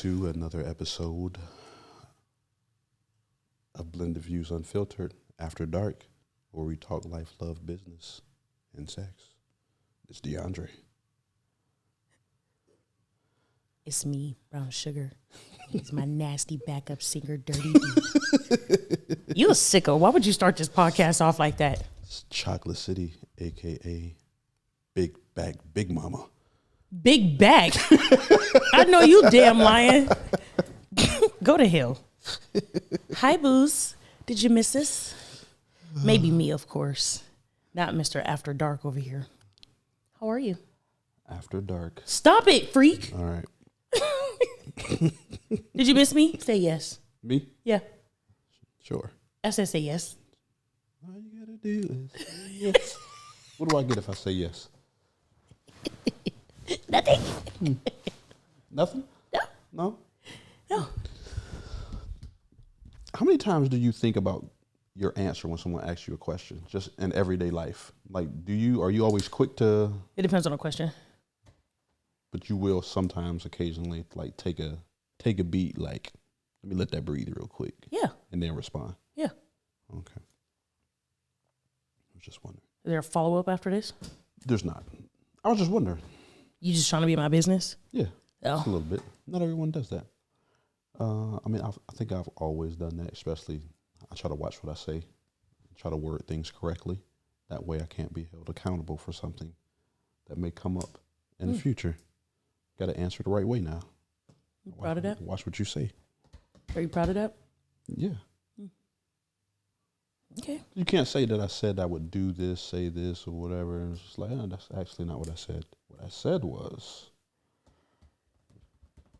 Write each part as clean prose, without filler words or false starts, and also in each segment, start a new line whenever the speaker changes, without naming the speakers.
to another episode of Blended Views Unfiltered After Dark, where we talk life, love, business, and sex. It's DeAndre.
It's me, Brown Sugar. It's my nasty backup singer, Dirty D. You a sicko. Why would you start this podcast off like that?
It's Chocolate City, a.k.a. Big Back Big Mama.
Big back. I know you damn lying. Go to hell. Hi, Booze. Did you miss us? Maybe me, of course. Not Mr. After Dark over here. How are you?
After dark.
Stop it, freak.
All right.
Did you miss me? Say yes.
Me?
Yeah.
Sure.
I said say yes.
All you gotta do is say yes. What do I get if I say yes?
Nothing.
Nothing?
No.
No?
No.
How many times do you think about your answer when someone asks you a question, just in everyday life? Like, are you always quick to?
It depends on the question.
But you will sometimes, occasionally, like take a beat, like, let me let that breathe real quick.
Yeah.
And then respond.
Yeah.
Okay. I was just wondering.
Is there a follow-up after this?
There's not. I was just wondering.
You just trying to be in my business?
Yeah.
Oh.
Just a little bit. Not everyone does that. I think I've always done that, especially I try to watch what I say, try to word things correctly. That way I can't be held accountable for something that may come up in the future. Got to answer the right way now.
You proud of that?
Watch what you say.
Are you proud of that?
Yeah.
Okay.
You can't say that I said I would do this, say this, or whatever. And it's just like, that's actually not what I said. What I said was,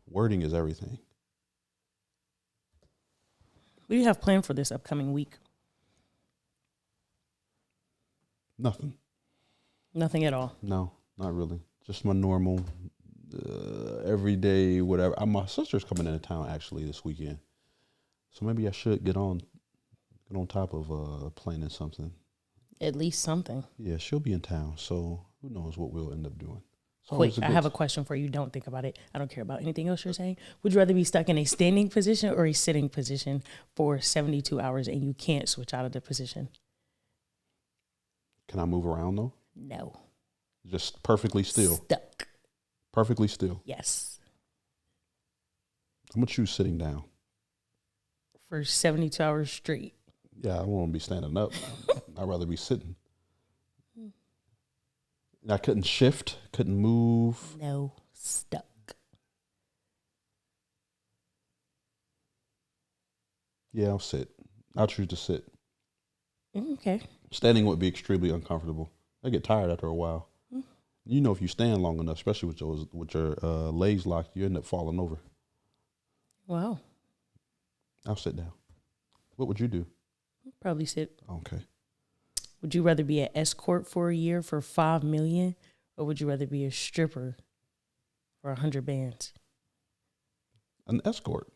wording is everything.
What do you have planned for this upcoming week?
Nothing.
Nothing at all.
No, not really. Just my normal, everyday, whatever. My sister's coming into town actually this weekend, so maybe I should get on top of planning something.
At least something.
Yeah, she'll be in town, so who knows what we'll end up doing.
Wait, I have a question for you. Don't think about it. I don't care about anything else you're saying. Would you rather be stuck in a standing position or a sitting position for 72 hours and you can't switch out of the position?
Can I move around though?
No.
Just perfectly still.
Stuck.
Perfectly still.
Yes.
I'm gonna choose sitting down.
For 72 hours straight.
Yeah, I don't want to be standing up. I'd rather be sitting. And I couldn't shift, couldn't move.
No, stuck.
Yeah, I'll sit. I'll choose to sit.
Okay.
Standing would be extremely uncomfortable. I get tired after a while. You know, if you stand long enough, especially with your legs locked, you end up falling over.
Wow.
I'll sit down. What would you do?
Probably sit.
Okay.
Would you rather be an escort for a year for $5 million, or would you rather be a stripper for 100 bands?
An escort.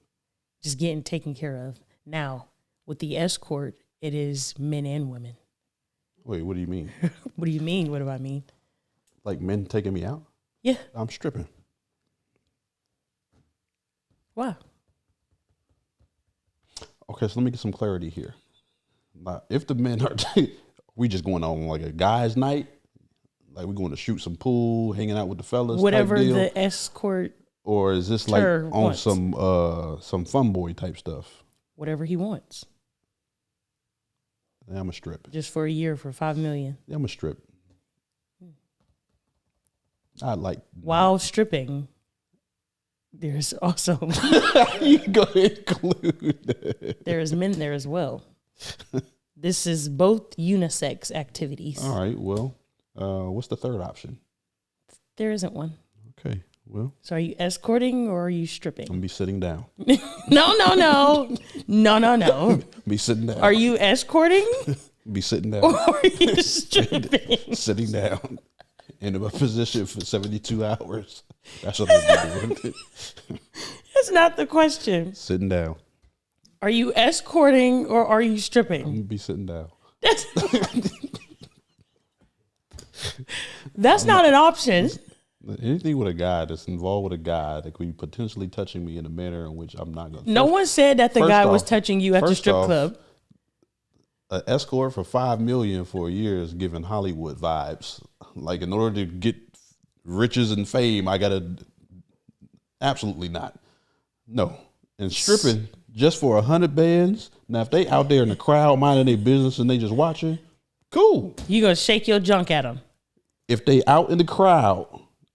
Just getting taken care of. Now, with the escort, it is men and women.
Wait, what do you mean?
What do you mean? What do I mean?
Like men taking me out?
Yeah.
I'm stripping.
Why?
Okay, so let me get some clarity here. Now, if the men are, we just going on like a guy's night, like we're going to shoot some pool, hanging out with the fellas,
whatever
type deal,
the escort,
or is this like on
wants.
some fun boy type stuff?
Whatever he wants.
Yeah, I'm a strip.
Just for a year for $5 million.
Yeah, I'm a strip. I like
while stripping. There's also
you go include.
There's men there as well. This is both unisex activities.
All right. Well, what's the third option?
There isn't one.
Okay. Well.
So are you escorting or are you stripping?
I'm gonna be sitting down.
No.
Be sitting down.
Are you escorting?
Be sitting down.
Or are you stripping?
Sitting down in a position for 72 hours. That's what I'm doing.
That's not the question.
Sitting down.
Are you escorting or are you stripping?
I'm gonna be sitting down.
That's not an option.
Anything with a guy that's involved with a guy that could be potentially touching me in a manner in which I'm not going to.
No one said that the guy was touching you at the strip club.
An escort for $5 million for a year is giving Hollywood vibes. Like, in order to get riches and fame, I gotta. Absolutely not. No. And stripping just for 100 bands. Now, if they out there in the crowd minding their business and they just watching, cool.
You gonna shake your junk at them?
If they out in the crowd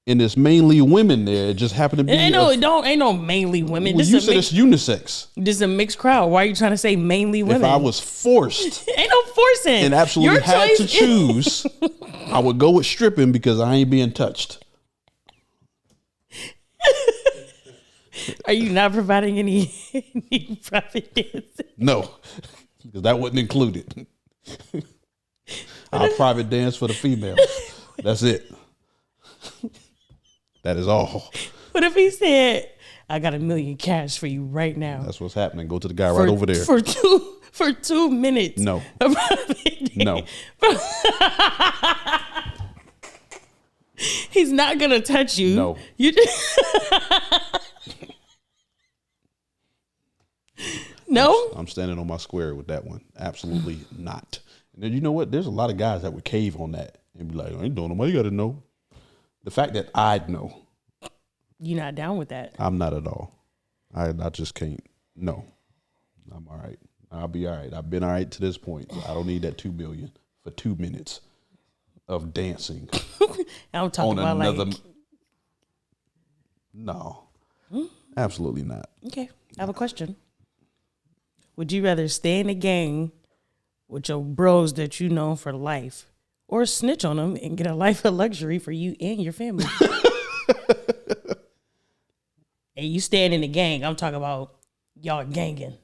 and it's mainly women there, it just happen to be.
Ain't no mainly women.
Well, you said it's unisex.
This is a mixed crowd. Why are you trying to say mainly women?
If I was forced,
ain't no forcing,
and absolutely had to choose, I would go with stripping because I ain't being touched.
Are you not providing any private dances?
No, because that wasn't included. I'll private dance for the females. That's it. That is all.
What if he said, I got $1 million cash for you right now?
That's what's happening. Go to the guy right over there.
For 2 minutes.
No. No.
He's not going to touch you.
No.
No?
I'm standing on my square with that one. Absolutely not. And then you know what? There's a lot of guys that would cave on that and be like, I ain't doing no more. You got to know. The fact that I'd know.
You're not down with that?
I'm not at all. I just can't. No. I'm all right. I'll be all right. I've been all right to this point. I don't need that $2 million for 2 minutes of dancing.
I'm talking about another.
No. Absolutely not.
Okay. I have a question. Would you rather stay in a gang with your bros that you know for life, or snitch on them and get a life of luxury for you and your family? And you staying in the gang. I'm talking about y'all ganging.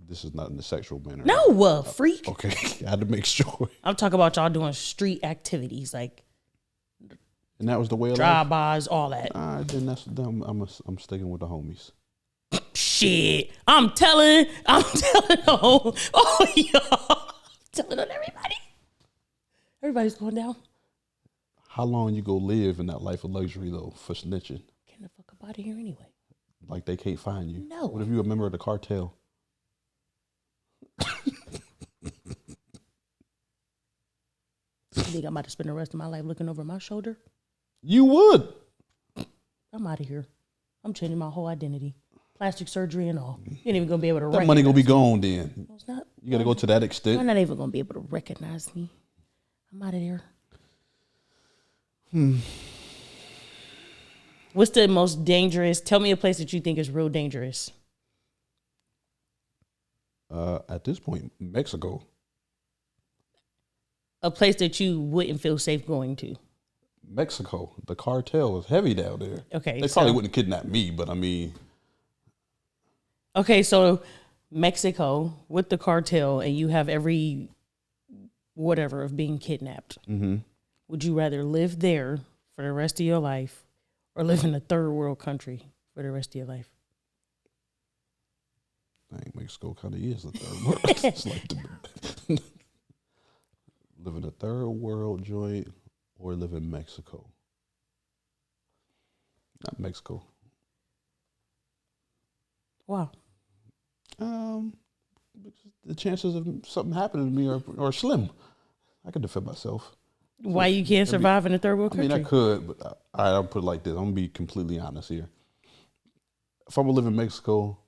This is not in the sexual manner.
No, freak.
Okay, I had to make sure.
I'm talking about y'all doing street activities like.
And that was the way of
drive-bys, all that.
Then that's them. I'm sticking with the homies.
Shit, I'm telling on y'all. Telling on everybody. Everybody's going down.
How long you go live in that life of luxury though for snitching?
Get the fuck up out of here anyway.
Like they can't find you.
No.
What if you a member of the cartel?
You think I'm about to spend the rest of my life looking over my shoulder?
You would.
I'm out of here. I'm changing my whole identity. Plastic surgery and all. You ain't even gonna be able to
that money gonna be gone then.
No, it's not.
You gotta go to that extent.
You're not even gonna be able to recognize me. I'm out of there. What's the most dangerous? Tell me a place that you think is real dangerous.
At this point, Mexico.
A place that you wouldn't feel safe going to.
Mexico. The cartel is heavy down there.
Okay.
They probably wouldn't kidnap me, but I mean.
Okay, so Mexico with the cartel, and you have every whatever of being kidnapped.
Mm-hmm.
Would you rather live there for the rest of your life or live in a third world country for the rest of your life?
I think Mexico kind of is the third world. It's like live in a third world joint or live in Mexico. Not Mexico.
Wow.
The chances of something happening to me are slim. I can defend myself.
Why you can't survive in a third world country?
I mean, I could, but I'll put it like this. I'm going to be completely honest here. If I'm going to live in Mexico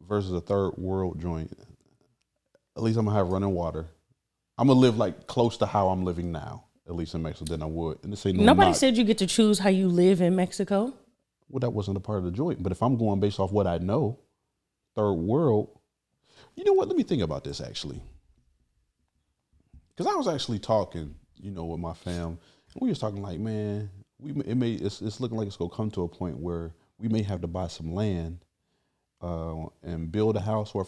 versus a third world joint, at least I'm going to have running water. I'm going to live like close to how I'm living now, at least in Mexico, than I would. And this ain't
Nobody said you get to choose how you live in Mexico.
Well, that wasn't a part of the joint. But if I'm going based off what I know, third world, you know what? Let me think about this actually. Because I was actually talking, with my fam. And we was talking like, man, it's looking like it's gonna come to a point where we may have to buy some land and build a house, or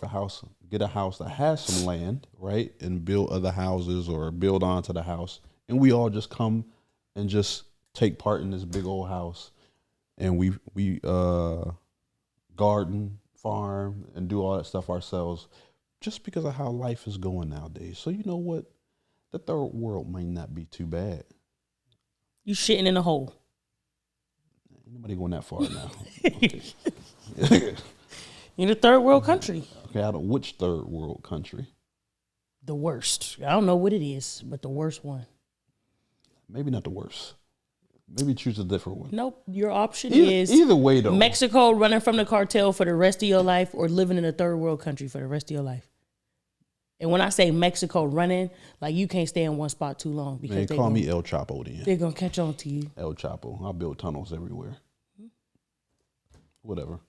get a house that has some land, right? And build other houses or build onto the house. And we all just come and just take part in this big old house. And we garden, farm, and do all that stuff ourselves just because of how life is going nowadays. So you know what? The third world might not be too bad.
You shitting in a hole.
Ain't nobody going that far now. Okay.
In a third world country.
Okay, out of which third world country?
The worst. I don't know what it is, but the worst one.
Maybe not the worst. Maybe choose a different one.
Nope. Your option is
either way though.
Mexico running from the cartel for the rest of your life, or living in a third world country for the rest of your life. And when I say Mexico running, like you can't stay in one spot too long because
Man, call me El Chapo then.
They're gonna catch on to you.
El Chapo. I'll build tunnels everywhere. Whatever.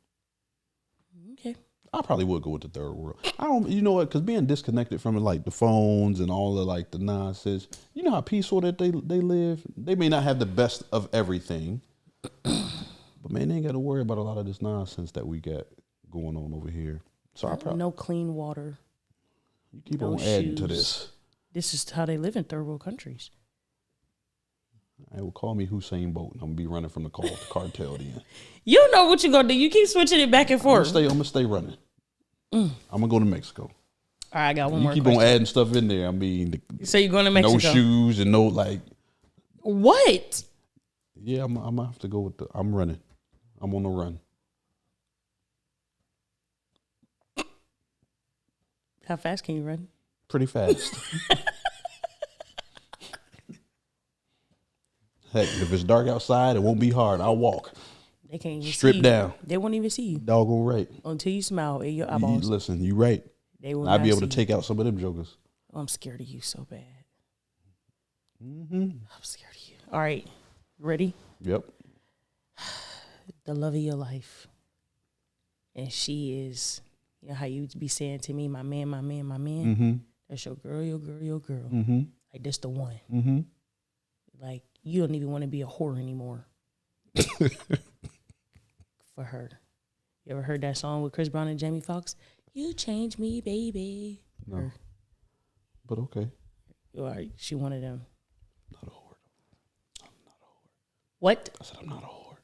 Okay.
I probably would go with the third world. I don't, you know what? Because being disconnected from like the phones and all the like the nonsense, you know how peaceful that they live. They may not have the best of everything, but man, they ain't got to worry about a lot of this nonsense that we got going on over here. So I probably
no clean water.
You keep
no
on adding
shoes.
to this.
This is how they live in third world countries.
I will call me Hussein Bolt. I'm gonna be running from the cartel then.
You know what you're gonna do. You keep switching it back and forth.
I'm gonna stay running. I'm gonna go to Mexico.
All right, I got one
you
more.
Keep
question.
on adding stuff in there. I mean,
so you're going to Mexico?
No shoes and no like.
What?
Yeah, I'm gonna have to go with I'm running. I'm on the run.
How fast can you run?
Pretty fast. Heck, if it's dark outside, it won't be hard. I'll walk.
They can't even
strip
see you.
down.
They won't even see you.
Doggone right.
Until you smile in your eyeballs.
Listen, you right.
They will.
I'll be able to take out some of them jokers.
Oh, I'm scared of you so bad.
Mm-hmm.
I'm scared of you. All right, ready?
Yep.
The love of your life, and she is. You know how you be saying to me, my man, my man, my man.
Mm-hmm.
That's your girl, your girl, your girl.
Mm-hmm.
Like that's the one.
Mm-hmm.
Like you don't even want to be a whore anymore. For her. You ever heard that song with Chris Brown and Jamie Foxx? You changed me, baby.
No.
Her.
But okay.
All right, she one of them.
Not a whore. I'm not a whore.
What?
I said I'm not a whore.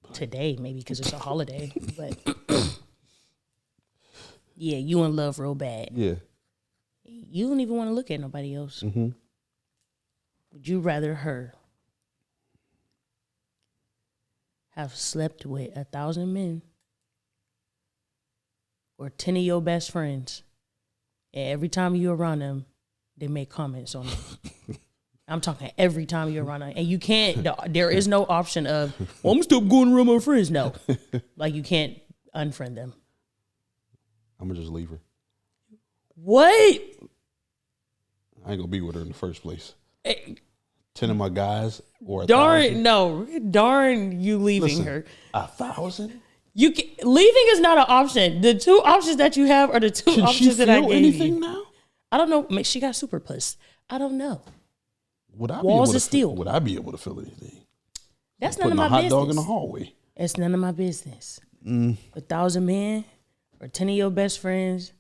But
today, maybe because it's a holiday. But yeah, you in love real bad.
Yeah.
You don't even want to look at nobody else.
Mm-hmm.
Would you rather her have slept with 1,000 men or 10 of your best friends, and every time you're around them, they make comments on them? I'm talking every time you're around them. And you can't, there is no option of, well, I'm still going around my friends. No. Like, you can't unfriend them.
I'm going to just leave her.
What?
I ain't going to be with her in the first place. 10 of my guys or 1,000.
Darn you leaving
Listen,
her.
1,000?
Leaving is not an option. The two options that you have are the two options that I gave
anything
you.
Now?
I don't know. She got super puss. I don't know.
Walls of steel. Would I be able to feel anything?
That's none of my business.
Putting a hot dog in the hallway.
It's none of my business. 1,000 men or 10 of your best friends,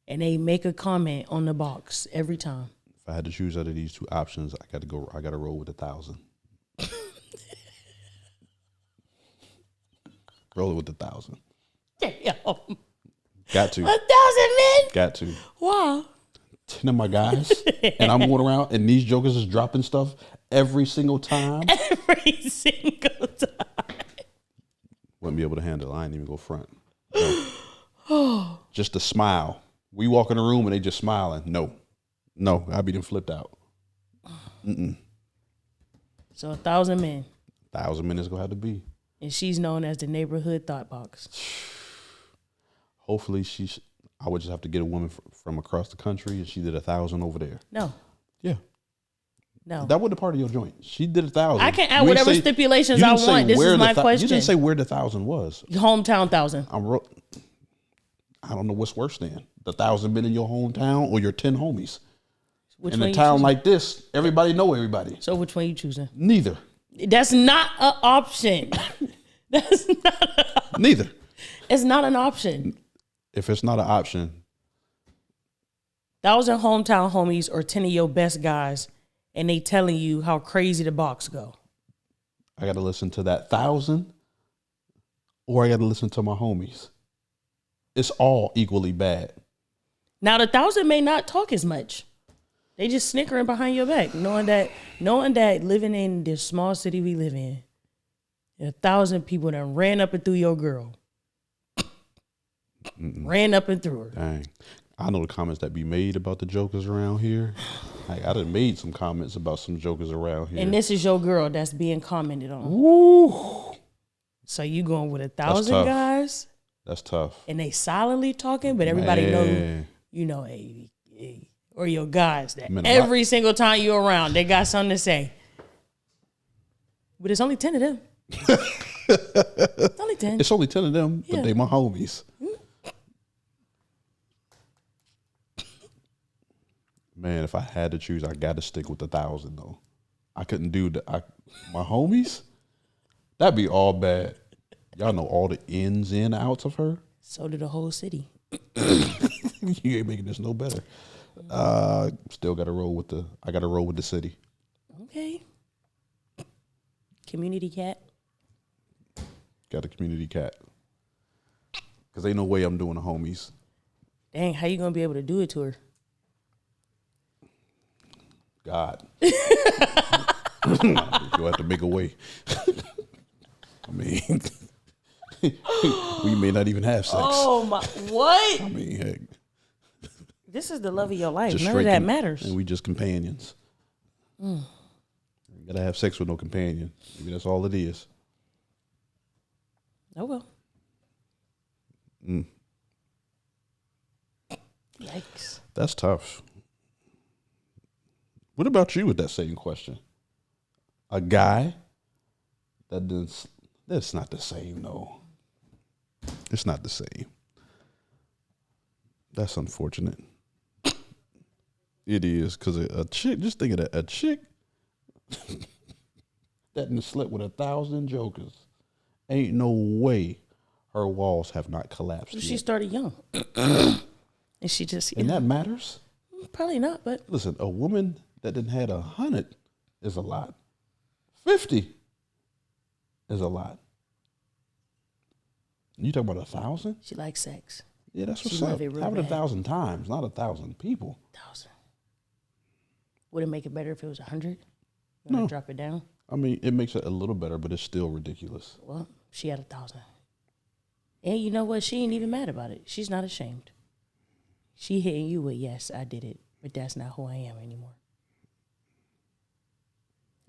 and they make a comment on the box every time.
If I had to choose out of these two options, I got to roll with 1,000. Roll it with 1,000.
Damn.
Got to.
1,000 men?
Got to.
Wow.
10 of my guys, and I'm going around, and these jokers is dropping stuff every single time.
Every single time.
Wouldn't be able to handle it. I ain't even go front. No. Just a smile. We walk in the room and they just smiling. No, I'd be them flipped out. So
1,000 men.
1,000 men is gonna have to be.
And she's known as the neighborhood thought box.
Hopefully I would just have to get a woman from across the country, and she did 1,000 over there.
No.
Yeah.
No.
That wasn't a part of your joint. She did 1,000.
I can add whatever stipulations I want. This is my question.
You didn't say where the 1,000 was.
Hometown 1,000.
I don't know what's worse than the 1,000 men in your hometown or your 10 homies.
Which
in a town like this, everybody know everybody.
So which one you choosing?
Neither.
That's not an option. That's not an option.
Neither.
It's not an option.
If it's not an option.
1,000 hometown homies or 10 of your best guys, and they telling you how crazy the box go.
I got to listen to that 1,000, or I got to listen to my homies. It's all equally bad.
Now, the 1,000 may not talk as much. They just snickering behind your back, knowing that living in this small city we live in, 1,000 people that ran up and through your girl. Ran up and through her.
Dang. I know the comments that be made about the jokers around here. Like, I done made some comments about some jokers around here.
And this is your girl that's being commented on.
Woo.
So you going with 1,000 guys?
That's tough.
And they solidly talking, but everybody know, or your guys that every single time you're around, they got something to say. But it's only 10 of them. It's only 10.
It's only 10 of them, but they my homies. Man, if I had to choose, I got to stick with 1,000 though. I couldn't do my homies. That'd be all bad. Y'all know all the ins and outs of her.
So did the whole city.
You ain't making this no better. Still got to roll with the city.
Okay. Community cat.
Got a community cat. Cause ain't no way I'm doing the homies.
Dang, how you gonna be able to do it to her?
God. You'll have to make a way. I mean, we may not even have sex.
Oh my, what?
I mean, heck.
This is the love of your life. None of that matters.
And we just companions. You gotta have sex with no companion. Maybe that's all it is.
Oh well. Yikes.
That's tough. What about you with that same question? A guy that's not the same, no. It's not the same. That's unfortunate. It is, because a chick, just think of that, a chick that done slept with 1,000 jokers. Ain't no way her walls have not collapsed
She
yet.
started young. And she just...
And that matters?
Probably not, but...
Listen, a woman that done had 100 is a lot. 50 is a lot. You talking about 1,000?
She likes sex.
Yeah, that's what's up. Have it 1,000 times, not 1,000 people.
1,000. Would it make it better if it was 100?
No.
Drop it down?
I mean, it makes it a little better, but it's still ridiculous.
Well, she had 1,000. And you know what? She ain't even mad about it. She's not ashamed. She hitting you with, yes, I did it, but that's not who I am anymore.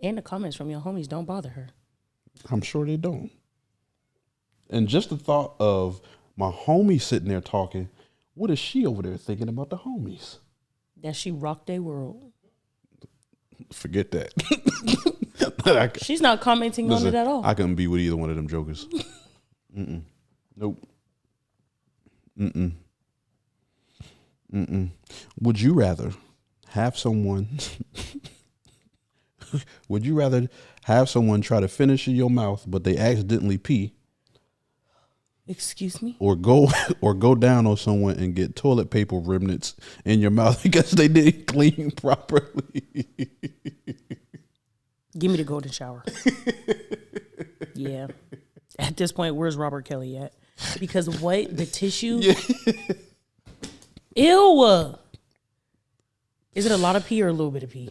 And the comments from your homies don't bother her.
I'm sure they don't. And just the thought of my homie sitting there talking, what is she over there thinking about the homies?
That she rocked their world.
Forget that.
She's not commenting on it at all.
I couldn't be with either one of them jokers. Nope. Would you rather have someone try to finish in your mouth but they accidentally pee?
Excuse me?
Or go down on someone and get toilet paper remnants in your mouth because they didn't clean properly?
Give me the golden shower. Yeah. At this point, where's Robert Kelly at? Because what? The tissue? Yeah. Ew. Is it a lot of pee or a little bit of pee?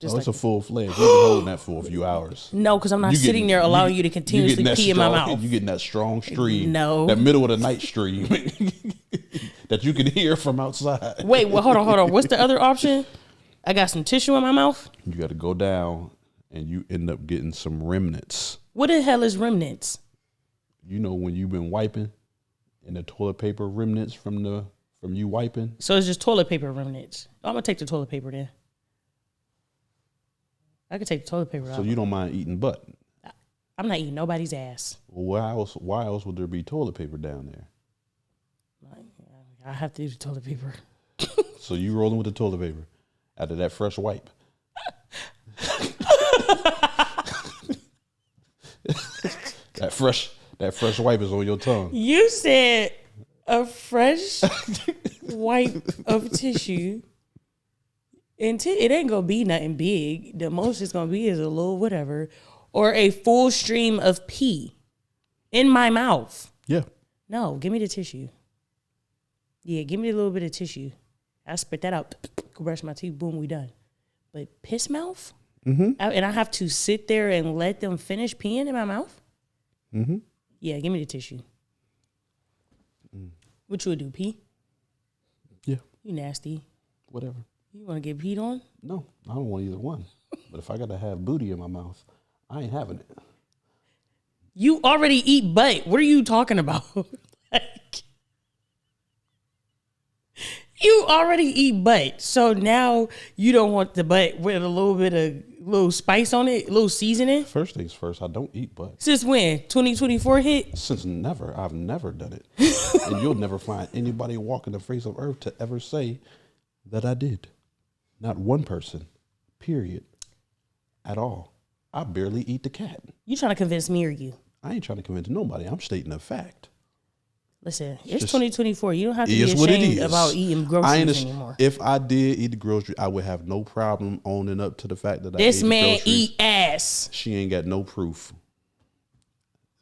It's a full-fledged. You've been holding that for a few hours.
No, because I'm not sitting there allowing you to continuously pee in my mouth.
You getting that strong stream.
No.
That middle of the night stream that you can hear from outside.
Wait, well, hold on. What's the other option? I got some tissue in my mouth.
You got to go down and you end up getting some remnants.
What the hell is remnants?
You know when you've been wiping and the toilet paper remnants from you wiping?
So it's just toilet paper remnants. I'm going to take the toilet paper then. I could take the toilet paper out.
So you don't mind eating butt?
I'm not eating nobody's ass.
Well, why else would there be toilet paper down there?
I have to use the toilet paper.
So you rolling with the toilet paper after that fresh wipe? That fresh wipe is on your tongue.
You said a fresh wipe of tissue. And it ain't gonna be nothing big. The most it's gonna be is a little whatever, or a full stream of pee in my mouth.
Yeah.
No, give me the tissue. Yeah, give me a little bit of tissue. I spit that out. Go brush my teeth. Boom, we done. But piss mouth?
Mm-hmm.
And I have to sit there and let them finish peeing in my mouth?
Mm-hmm.
Yeah, give me the tissue. What you would do, pee?
Yeah.
You nasty.
Whatever.
You want to get peed on?
No, I don't want either one. But if I got to have booty in my mouth, I ain't having it.
You already eat butt. What are you talking about? Like, you already eat butt. So now you don't want the butt with a little bit of little spice on it, a little seasoning?
First things first, I don't eat butt.
Since when? 2024 hit?
Since never. I've never done it. And you'll never find anybody walking the face of earth to ever say that I did. Not one person. Period. At all. I barely eat the cat.
You trying to convince me or you?
I ain't trying to convince nobody. I'm stating a fact.
Listen, it's 2024. You don't have to be
Is what it
ashamed
is.
about eating groceries anymore.
If I did eat the grocery, I would have no problem owning up to the fact that
This
I ate the
man
groceries.
eat ass.
She ain't got no proof.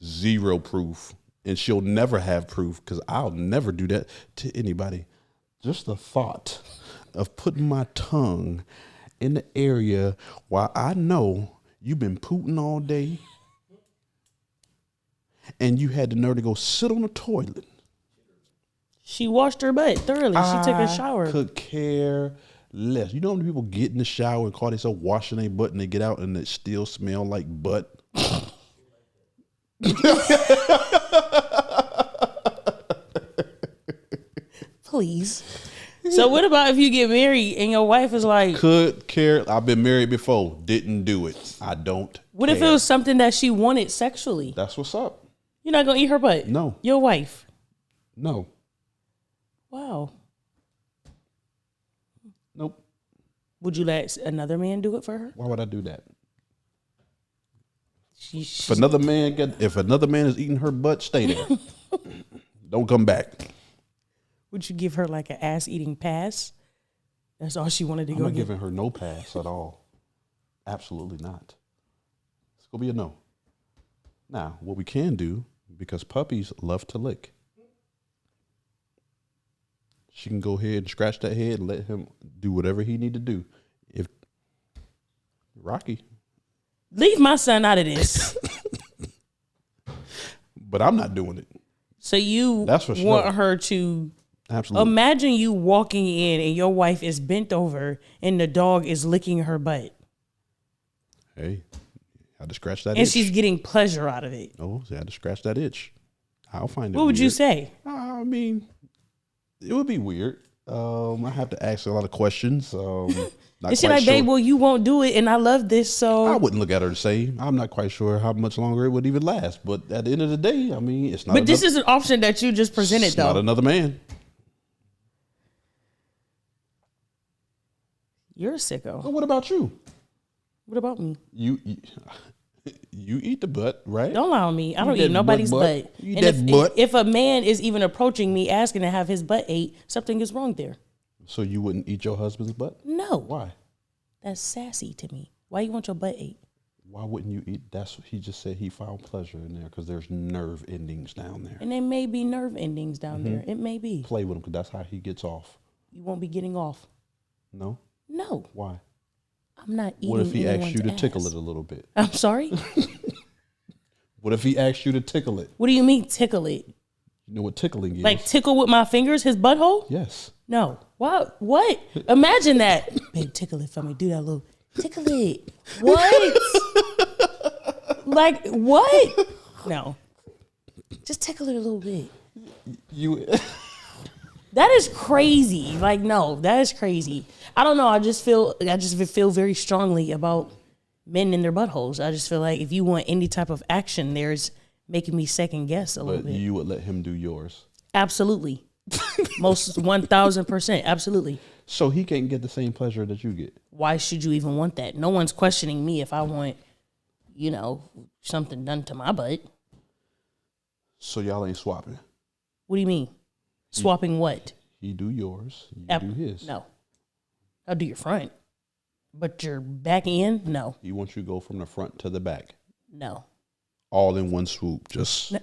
Zero proof. And she'll never have proof because I'll never do that to anybody. Just the thought of putting my tongue in the area while I know you've been pooting all day and you had the nerve to go sit on the toilet.
She washed her butt thoroughly. She took a shower.
I could care less. You know how many people get in the shower and call themselves washing their butt and they get out and it still smell like butt?
Please. So what about if you get married and your wife is like,
Could care. I've been married before. Didn't do it. I don't
what if it
care.
was something that she wanted sexually?
That's what's up.
You're not going to eat her butt?
No.
Your wife?
No.
Wow.
Nope.
Would you let another man do it for her?
Why would I do that?
She,
If another man is eating her butt, stay there. Don't come back.
would you give her like an ass eating pass? That's all she wanted to
I'm
go
not
get.
giving her no pass at all. Absolutely not. It's gonna be a no. Now, what we can do, because puppies love to lick, she can go ahead and scratch that head and let him do whatever he need to do. If Rocky,
Leave my son out of this.
but I'm not doing it.
So you
That's for
want
sure.
her to
Absolutely.
imagine you walking in and your wife is bent over and the dog is licking her butt.
Hey, I had to scratch that
And
itch.
she's getting pleasure out of it.
Oh, I had to scratch that itch. I'll find it.
What would you
weird.
say?
I mean, it would be weird. I have to ask a lot of questions. Not
And she
quite
like,
sure.
babe, well, you won't do it, and I love this, so
I wouldn't look at her the same. I'm not quite sure how much longer it would even last. But at the end of the day, I mean, it's not.
But this is an option that you just presented,
it's
though.
not another man.
You're a sicko.
Well, what about you?
What about me?
You eat the butt, right?
Don't lie on me. I don't
that
eat nobody's
butt.
butt.
You eat
And
that butt.
if a man is even approaching me asking to have his butt ate, something is wrong there.
So you wouldn't eat your husband's butt?
No.
Why?
That's sassy to me. Why you want your butt ate?
Why wouldn't you eat? That's what he just said. He found pleasure in there because there's nerve endings down there.
And there may be nerve endings down
Mm-hmm.
there. It may be.
Play with him because that's how he gets off.
You won't be getting off.
No?
No.
Why?
I'm not eating
What if he asks
anyone's
you to
ass.
tickle it a little bit?
I'm sorry?
What if he asks you to tickle it?
What do you mean tickle it?
You know what tickling is?
Like tickle with my fingers his butthole?
Yes.
No. What? What? Imagine that. Babe, tickle it for me. Do that little tickle it. What? Like what? No. Just tickle it a little bit.
You.
That is crazy. Like, no, that is crazy. I don't know. I just feel very strongly about men in their buttholes. I just feel like if you want any type of action, there's making me second guess a little
But
bit.
you would let him do yours.
Absolutely. Most 1,000%. Absolutely.
So he can't get the same pleasure that you get.
Why should you even want that? No one's questioning me if I want, something done to my butt.
So y'all ain't swapping.
What do you mean? Swapping what?
He do yours, you do his.
No. I'll do your front. But your back end? No.
He wants you to go from the front to the back.
No.
All in one swoop. Just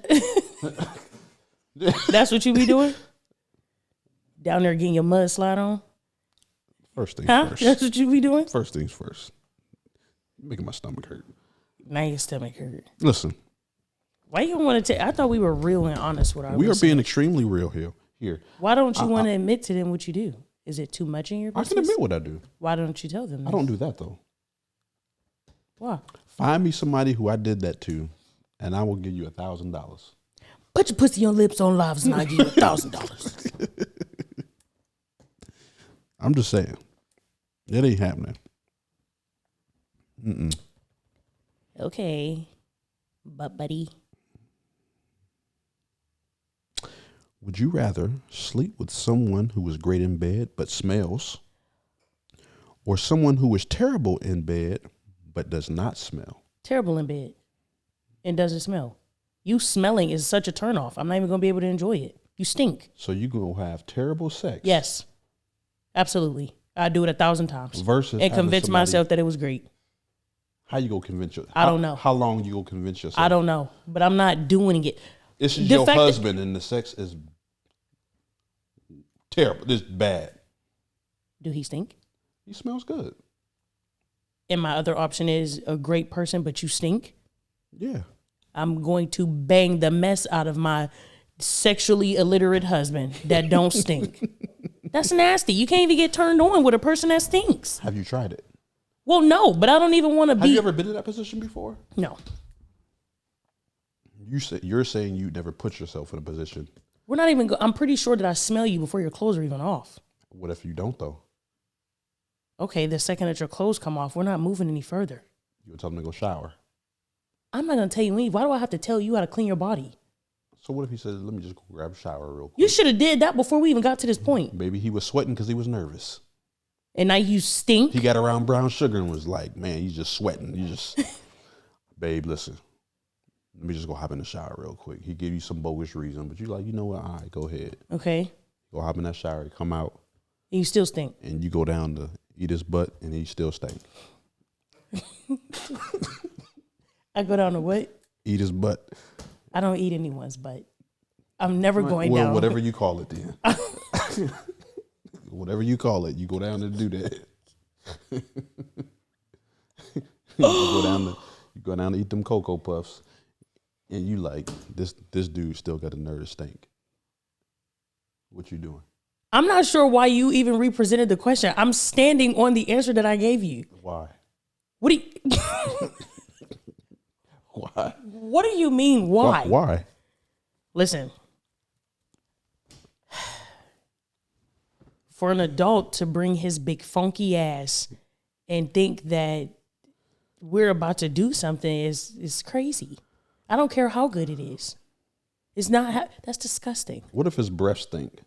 That's what you be doing? Down there getting your mud slide on?
First things
Huh?
first.
That's what you be doing?
First things first. Making my stomach hurt.
Now your stomach hurt.
Listen.
Why you don't want to take? I thought we were real and honest with our
We are
listeners.
being extremely real here.
Why don't you want to admit to them what you do? Is it too much in your
I
business?
can admit what I do.
Why don't you tell them this?
I don't do that, though.
Why?
Find me somebody who I did that to, and I will give you $1,000.
Put your pussy on lips on lives and I'll give you $1,000.
I'm just saying. It ain't happening. Mm-mm.
Okay. But, buddy.
Would you rather sleep with someone who is great in bed but smells, or someone who is terrible in bed but does not smell?
Terrible in bed. And doesn't smell. You smelling is such a turnoff. I'm not even going to be able to enjoy it. You stink.
So you going to have terrible sex?
Yes. Absolutely. I'd do it 1,000 times.
Versus
and convince myself that it was great.
How you going to convince yourself?
I don't know.
How long you going to convince yourself?
I don't know. But I'm not doing it.
It's your husband and the sex is terrible. It's bad.
Do he stink?
He smells good.
And my other option is a great person, but you stink.
Yeah.
I'm going to bang the mess out of my sexually illiterate husband that don't stink. That's nasty. You can't even get turned on with a person that stinks.
Have you tried it?
Well, no, but I don't even want to be.
Have you ever been in that position before?
No.
You're saying you never put yourself in a position.
We're not even. I'm pretty sure that I smell you before your clothes are even off.
What if you don't, though?
Okay, the second that your clothes come off, we're not moving any further.
You would tell them to go shower.
I'm not going to tell you anything. Why do I have to tell you how to clean your body?
So what if he says, let me just go grab a shower real quick?
You should have did that before we even got to this point.
Maybe he was sweating because he was nervous.
And now you stink.
He got around brown sugar and was like, man, you just sweating. You just, babe, listen, let me just go hop in the shower real quick. He give you some bogus reason, but you like, you know what? All right, go ahead.
Okay.
Go hop in that shower, come out.
And you still stink.
And you go down to eat his butt and he still stink.
I go down to what?
Eat his butt.
I don't eat anyone's butt. I'm never going down.
Well, whatever you call it then. Whatever you call it, you go down and do that. you go down to eat them Cocoa Puffs, and you like, this dude still got a nerve to stink. What you doing?
I'm not sure why you even represented the question. I'm standing on the answer that I gave you.
Why?
What do you
Why?
What do you mean why?
Why?
Listen. For an adult to bring his big funky ass and think that we're about to do something is crazy. I don't care how good it is. It's not. That's disgusting.
What if his breath stink?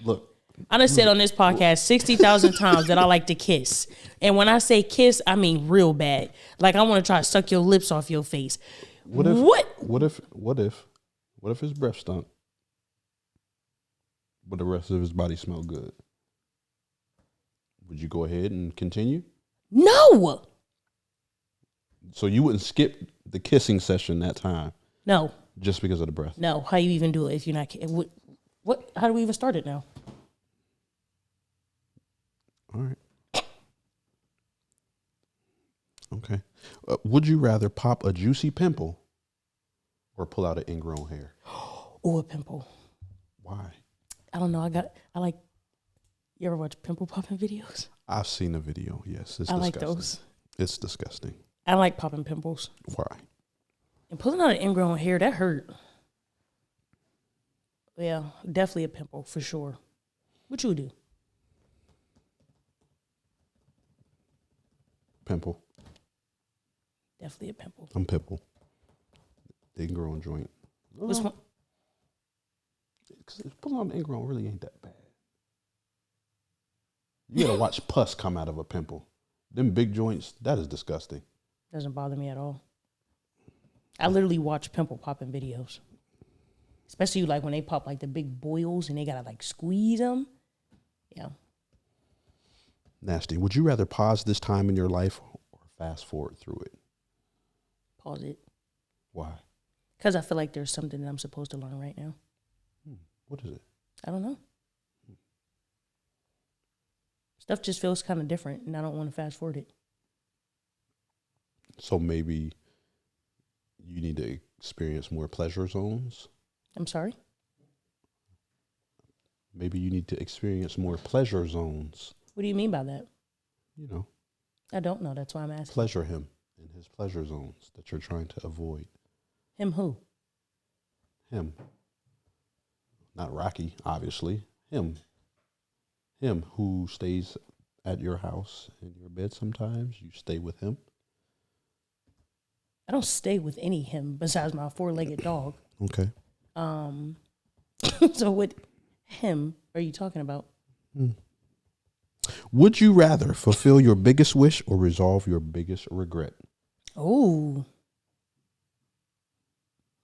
Look.
I done said on this podcast 60,000 times that I like to kiss. And when I say kiss, I mean real bad. Like I want to try to suck your lips off your face. What
if his breath stunk, but the rest of his body smelled good? Would you go ahead and continue?
No.
So you wouldn't skip the kissing session that time?
No.
Just because of the breath?
No. How you even do it if you're not? What? How do we even start it now?
All right. Okay. Would you rather pop a juicy pimple or pull out an ingrown hair?
Oh, a pimple.
Why?
I don't know. I like. You ever watch pimple popping videos?
I've seen a video. Yes, it's disgusting.
like those.
It's disgusting.
I like popping pimples.
Why?
And pulling out an ingrown hair, that hurt. Yeah, definitely a pimple for sure. What you do?
Pimple.
Definitely a pimple.
I'm pimple. The ingrown joint.
Which one?
Because pulling out an ingrown really ain't that bad. You gotta watch pus come out of a pimple. Them big joints, that is disgusting.
Doesn't bother me at all. I literally watch pimple popping videos. Especially like when they pop like the big boils and they gotta like squeeze them. Yeah.
Nasty. Would you rather pause this time in your life or fast forward through it?
Pause it.
Why?
Because I feel like there's something that I'm supposed to learn right now.
What is it?
I don't know. It's Stuff just feels kind of different, and I don't want to fast forward it.
So maybe you need to experience more pleasure zones.
I'm sorry?
Maybe you need to experience more pleasure zones.
What do you mean by that?
You know,
I don't know. That's why I'm asking.
pleasure him in his pleasure zones that you're trying to avoid.
Him who?
Him. Not Rocky, obviously. Him. Him who stays at your house in your bed sometimes. You stay with him.
I don't stay with any him besides my 4-legged dog.
Okay.
So what him are you talking about?
Would you rather fulfill your biggest wish or resolve your biggest regret?
Oh,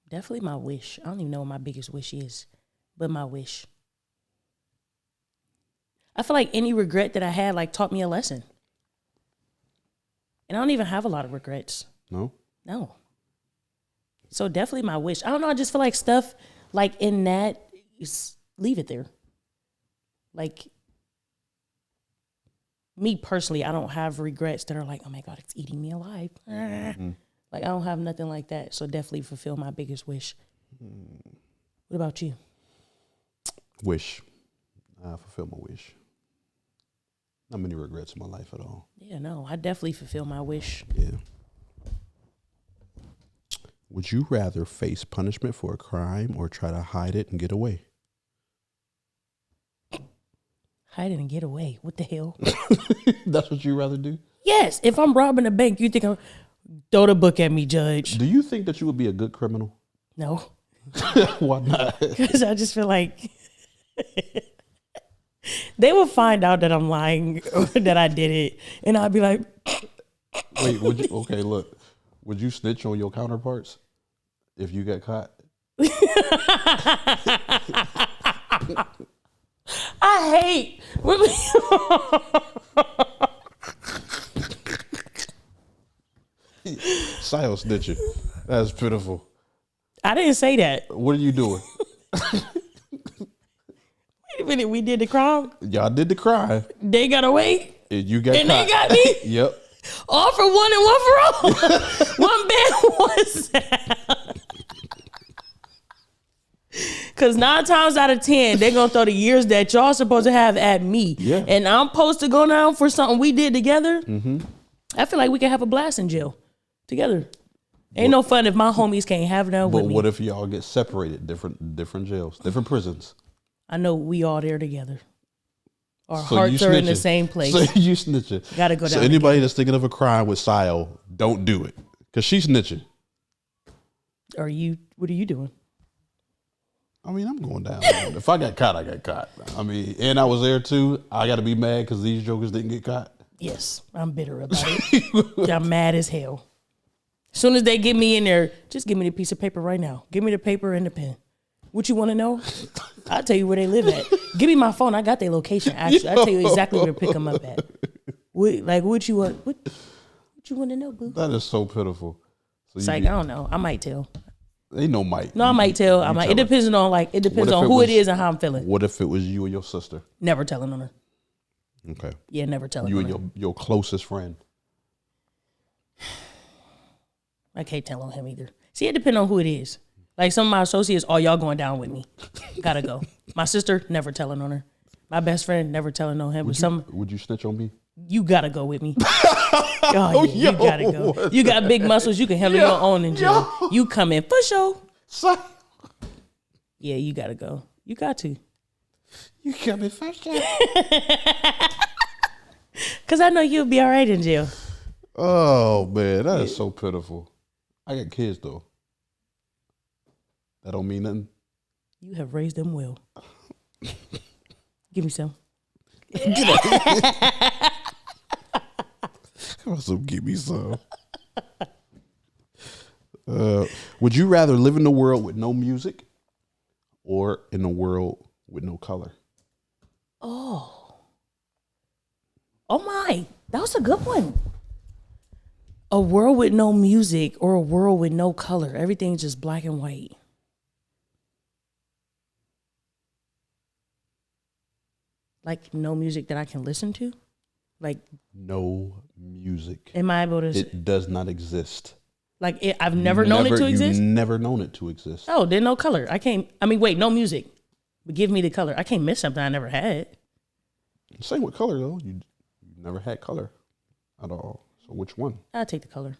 definitely my wish. I don't even know what my biggest wish is, but my wish. I feel like any regret that I had like taught me a lesson. And I don't even have a lot of regrets.
No?
No. So definitely my wish. I don't know. I just feel like stuff like in that, leave it there. Like me personally, I don't have regrets that are like, oh my God, it's eating me alive.
Mm-hmm.
Like I don't have nothing like that. So definitely fulfill my biggest wish. What about you?
Wish. I fulfill my wish. Not many regrets in my life at all.
Yeah, no, I definitely fulfill my wish.
Yeah. Would you rather face punishment for a crime or try to hide it and get away?
Hide it and get away. What the hell?
That's what you rather do?
Yes. If I'm robbing a bank, you think I'm throw the book at me, Judge?
Do you think that you would be a good criminal?
No.
Why not?
Because I just feel like they will find out that I'm lying or that I did it. And I'll be like,
Wait, would you? Okay, look. Would you snitch on your counterparts if you got caught?
I hate.
Sio snitching. That's pitiful.
I didn't say that.
What are you doing?
Wait a minute. We did the crime.
Y'all did the crime.
They got away.
And you got
And
caught.
they got me.
Yep.
All for one and one for all. One bad, one sad. Because 9 times out of 10, they're going to throw the years that y'all supposed to have at me.
Yeah.
And I'm supposed to go down for something we did together.
Mm-hmm.
I feel like we can have a blast in jail together. Ain't no fun if my homies can't have none with
But
me.
what if y'all get separated, different jails, different prisons?
I know we all there together. Our
So you
hearts are in the
snitching.
same place.
So you snitching.
Gotta go
So
down
anybody that's thinking of a crime with Sio, don't do it. Because she's snitching.
What are you doing?
I mean, I'm going down. If I got caught, I got caught. I mean, and I was there too. I got to be mad because these jokers didn't get caught.
Yes, I'm bitter about it. I'm mad as hell. As soon as they get me in there, just give me the piece of paper right now. Give me the paper and the pen. What you want to know? I'll tell you where they live at. Give me my phone. I got their location, actually. I'll tell you exactly where to pick them up at. What you want? What you want to know, boo?
That is so pitiful. So
It's like, I don't know. I might tell.
Ain't no might.
No, I might tell. I might. It depends on who it is and how I'm feeling.
What if it was you and your sister?
Never telling on her.
Okay.
Yeah, never telling
You
on
and
her.
your closest friend.
I can't tell on him either. See, it depends on who it is. Like some of my associates, oh, y'all going down with me. Gotta go. My sister, never telling on her. My best friend, never telling on him.
Would you snitch on me?
You gotta go with me. Oh, yeah, you gotta go. You got big muscles. You can handle your own in jail. You come in for sure. Yeah, you gotta go. You got to.
You come in first.
Because I know you'll be all right in jail.
Oh, man. That is so pitiful. I got kids, though. That don't mean nothing.
You have raised them well. Give me some.
Also, give me some. Would you rather live in a world with no music or in a world with no color?
Oh my. That was a good one. A world with no music or a world with no color. Everything's just black and white. Like no music that I can listen to? Like
No music.
am I able to?
It does not exist.
Like I've never known it to exist.
You've never known it to exist.
Oh, there's no color. I can't. I mean, wait, no music. But give me the color. I can't miss something I never had.
Same with color though. You never had color at all. So which one?
I'll take the color.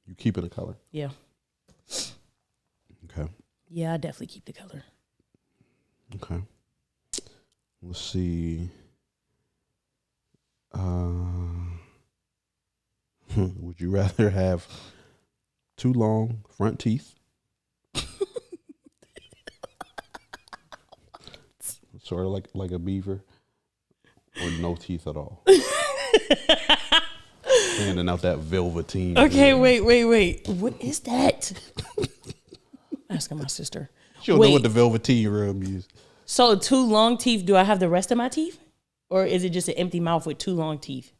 You keep it a color.
Yeah.
Okay.
Yeah, I definitely keep the color.
Okay. Let's see. Would you rather have 2 long front teeth? Sort of like a beaver, or no teeth at all? Handing out that velveteen.
Okay, wait. What is that? Asking my sister.
She don't know what the velveteen rub is.
So 2 long teeth, do I have the rest of my teeth? Or is it just an empty mouth with 2 long teeth?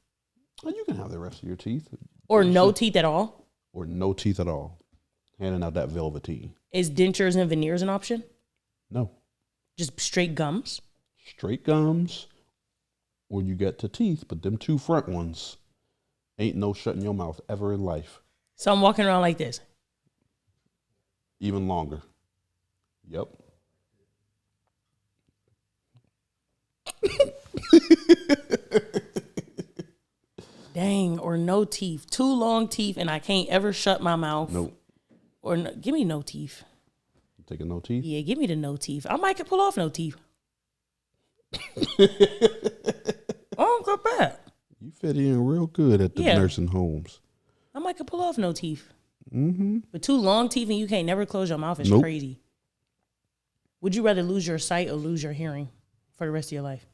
Well, you can have the rest of your teeth.
Or no teeth at all?
Or no teeth at all. Handing out that velveteen.
Is dentures and veneers an option?
No.
Just straight gums?
Straight gums, or you get to teeth, but them 2 front ones ain't no shutting your mouth ever in life.
So I'm walking around like this?
Even longer. Yep.
Dang, or no teeth. 2 long teeth and I can't ever shut my mouth.
Nope.
Or no, give me no teeth.
Taking no teeth?
Yeah, give me the no teeth. I might could pull off no teeth. Oh, go back.
You fit in real good at the nursing homes.
I might could pull off no teeth.
Mm-hmm.
But 2 long teeth and you can't never close your mouth is crazy. Would you rather lose your sight or lose your hearing for the rest of your life?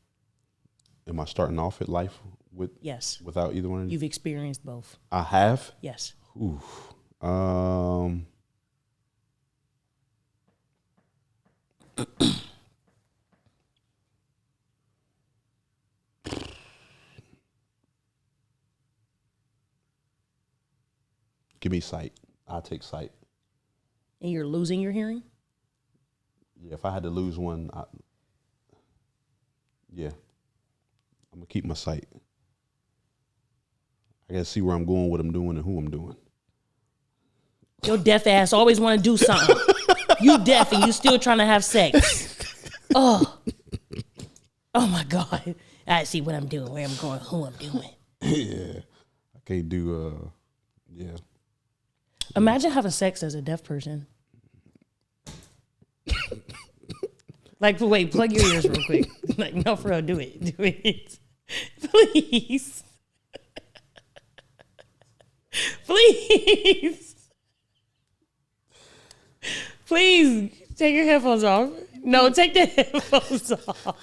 Am I starting off at life with
Yes.
without either one?
You've experienced both.
I have?
Yes.
Oof. Give me sight. I'll take sight.
And you're losing your hearing?
Yeah, if I had to lose one, I'm going to keep my sight. I got to see where I'm going, what I'm doing, and who I'm doing.
Your deaf ass always want to do something. You deaf and you still trying to have sex. Oh my God. I see what I'm doing, where I'm going, who I'm doing.
Yeah. I can't do,
Imagine having sex as a deaf person. Like, wait, plug your ears real quick. Like, no, for real, do it. Do it. Please. Please. Please take your headphones off. No, take the headphones off.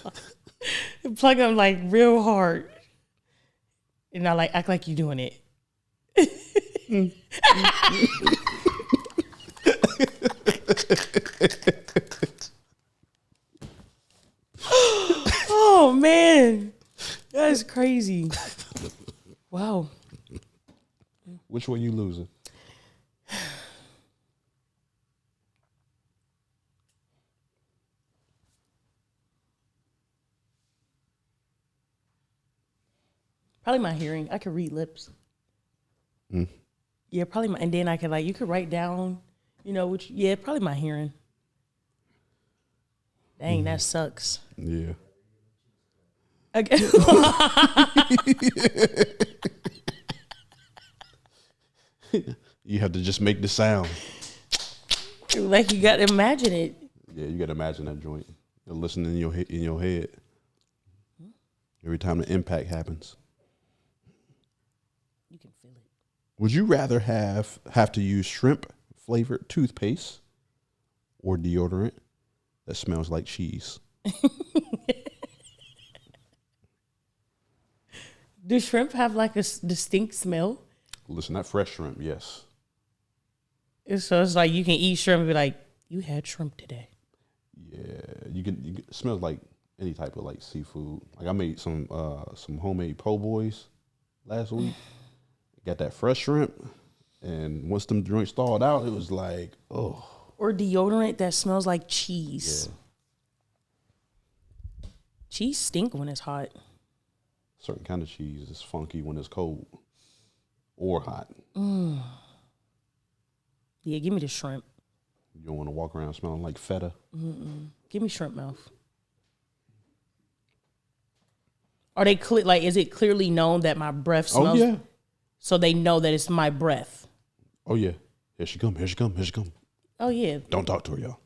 Plug them like real hard. And not like act like you're doing it. Oh man, that's crazy. Wow.
Which one you losing?
Probably my hearing. I could read lips. Yeah, probably my, and then I could you could write down, probably my hearing. Dang, that sucks.
Yeah.
Okay.
You have to just make the sound.
Like you got to imagine it.
Yeah, you got to imagine that joint. You're listening in your head every time the impact happens.
You can feel it.
Would you rather have to use shrimp flavored toothpaste or deodorant that smells like cheese?
Do shrimp have like a distinct smell?
Listen, that fresh shrimp, yes.
So it's like you can eat shrimp and be like, you had shrimp today.
Yeah, you can it smells like any type of like seafood. Like I made some homemade po' boys last week. Got that fresh shrimp, and once them joints thawed out, it was like, oh.
Or deodorant that smells like cheese.
Yeah.
Cheese stink when it's hot.
Certain kind of cheese is funky when it's cold or hot.
Yeah, give me the shrimp.
You don't want to walk around smelling like feta.
Give me shrimp mouth. Are they clear? Like, is it clearly known that my breath smells?
Oh yeah.
So they know that it's my breath.
Oh yeah. Here she come. Here she come. Here she come.
Oh yeah.
Don't talk to her, y'all.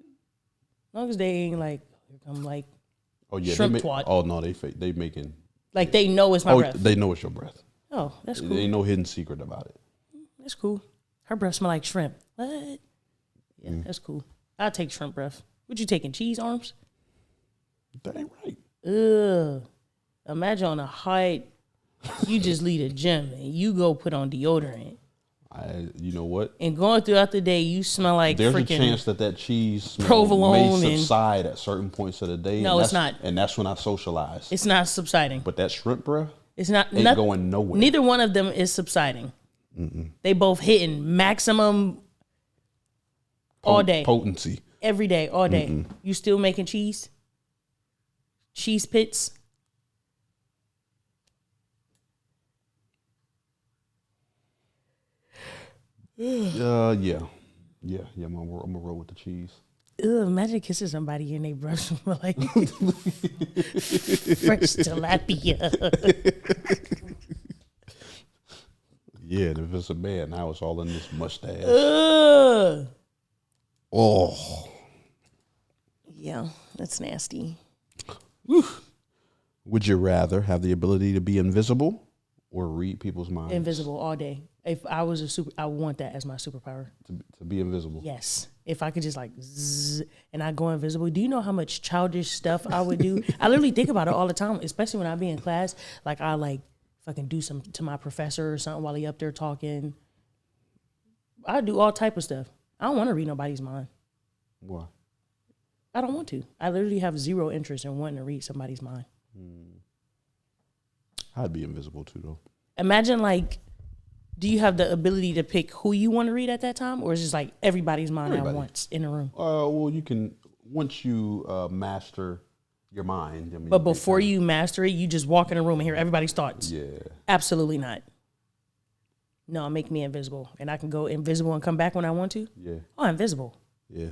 As long as they ain't like, I'm like,
Oh yeah.
shrimp twat.
Oh no, they making.
Like they know it's my breath.
They know it's your breath.
Oh, that's cool.
There ain't no hidden secret about it.
That's cool. Her breath smell like shrimp. What? Yeah, that's cool. I'll take shrimp breath. What you taking? Cheese arms?
That ain't right.
Ugh. Imagine on a height, you just leave the gym and you go put on deodorant.
You know what?
And going throughout the day, you smell like
There's
freaking
a chance that cheese smell
provolone
may subside at certain points of the day.
No, it's not.
And that's when I socialize.
It's not subsiding.
But that shrimp breath
It's not
ain't going nowhere.
Neither one of them is subsiding. They both hitting maximum all day.
Potency.
Every day, all day. You still making cheese? Cheese pits?
Yeah. I'm gonna roll with the cheese.
Ugh, imagine kissing somebody and they brush them like fresh tilapia.
Yeah, and if it's a man, now it's all in this mustache.
Ugh.
Oh.
Yeah, that's nasty.
Would you rather have the ability to be invisible or read people's minds?
Invisible all day. If I was I want that as my superpower.
To be invisible.
Yes. If I could just like zzz, and I go invisible. Do you know how much childish stuff I would do? I literally think about it all the time, especially when I be in class. Like I like fucking do some to my professor or something while he up there talking. I do all type of stuff. I don't want to read nobody's mind.
Why?
I don't want to. I literally have zero interest in wanting to read somebody's mind.
I'd be invisible too, though.
Imagine like, do you have the ability to pick who you want to read at that time, or is it just like everybody's mind at once in the room?
Well, you can once you master your mind. I mean,
But before you master it, you just walk in a room and hear everybody's thoughts.
Yeah.
Absolutely not. No, make me invisible, and I can go invisible and come back when I want to.
Yeah.
Oh, invisible.
Yeah.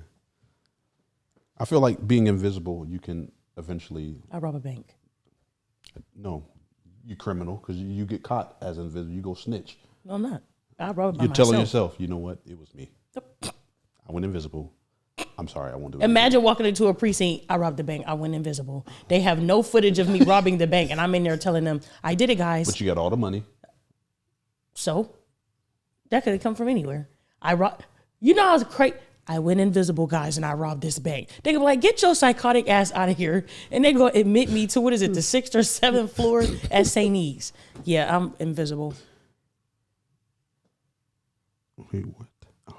I feel like being invisible, you can eventually.
I rob a bank.
No, you criminal because you get caught as invisible. You go snitch.
No, I'm not. I rob it by
You're
myself.
telling yourself, you know what? It was me. I went invisible. I'm sorry, I won't do it.
Imagine walking into a precinct. I robbed the bank. I went invisible. They have no footage of me robbing the bank, and I'm in there telling them, "I did it, guys."
But you got all the money.
So that could have come from anywhere. You know, I was crazy. I went invisible, guys, and I robbed this bank. They could be like, "Get your psychotic ass out of here," and they go admit me to, what is it, the 6th or 7th floor at St. E's. Yeah, I'm invisible.
Wait, what? Oh,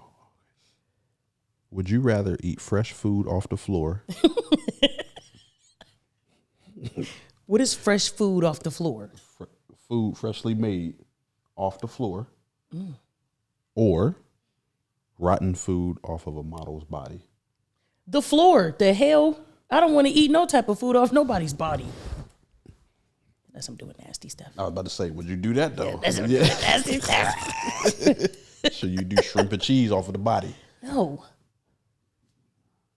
would you rather eat fresh food off the floor?
What is fresh food off the floor?
Food freshly made off the floor, or rotten food off of a model's body?
The floor. The hell? I don't want to eat no type of food off nobody's body. Unless I'm doing nasty stuff.
I was about to say, would you do that though?
That's some nasty stuff.
So you do shrimp and cheese off of the body?
No.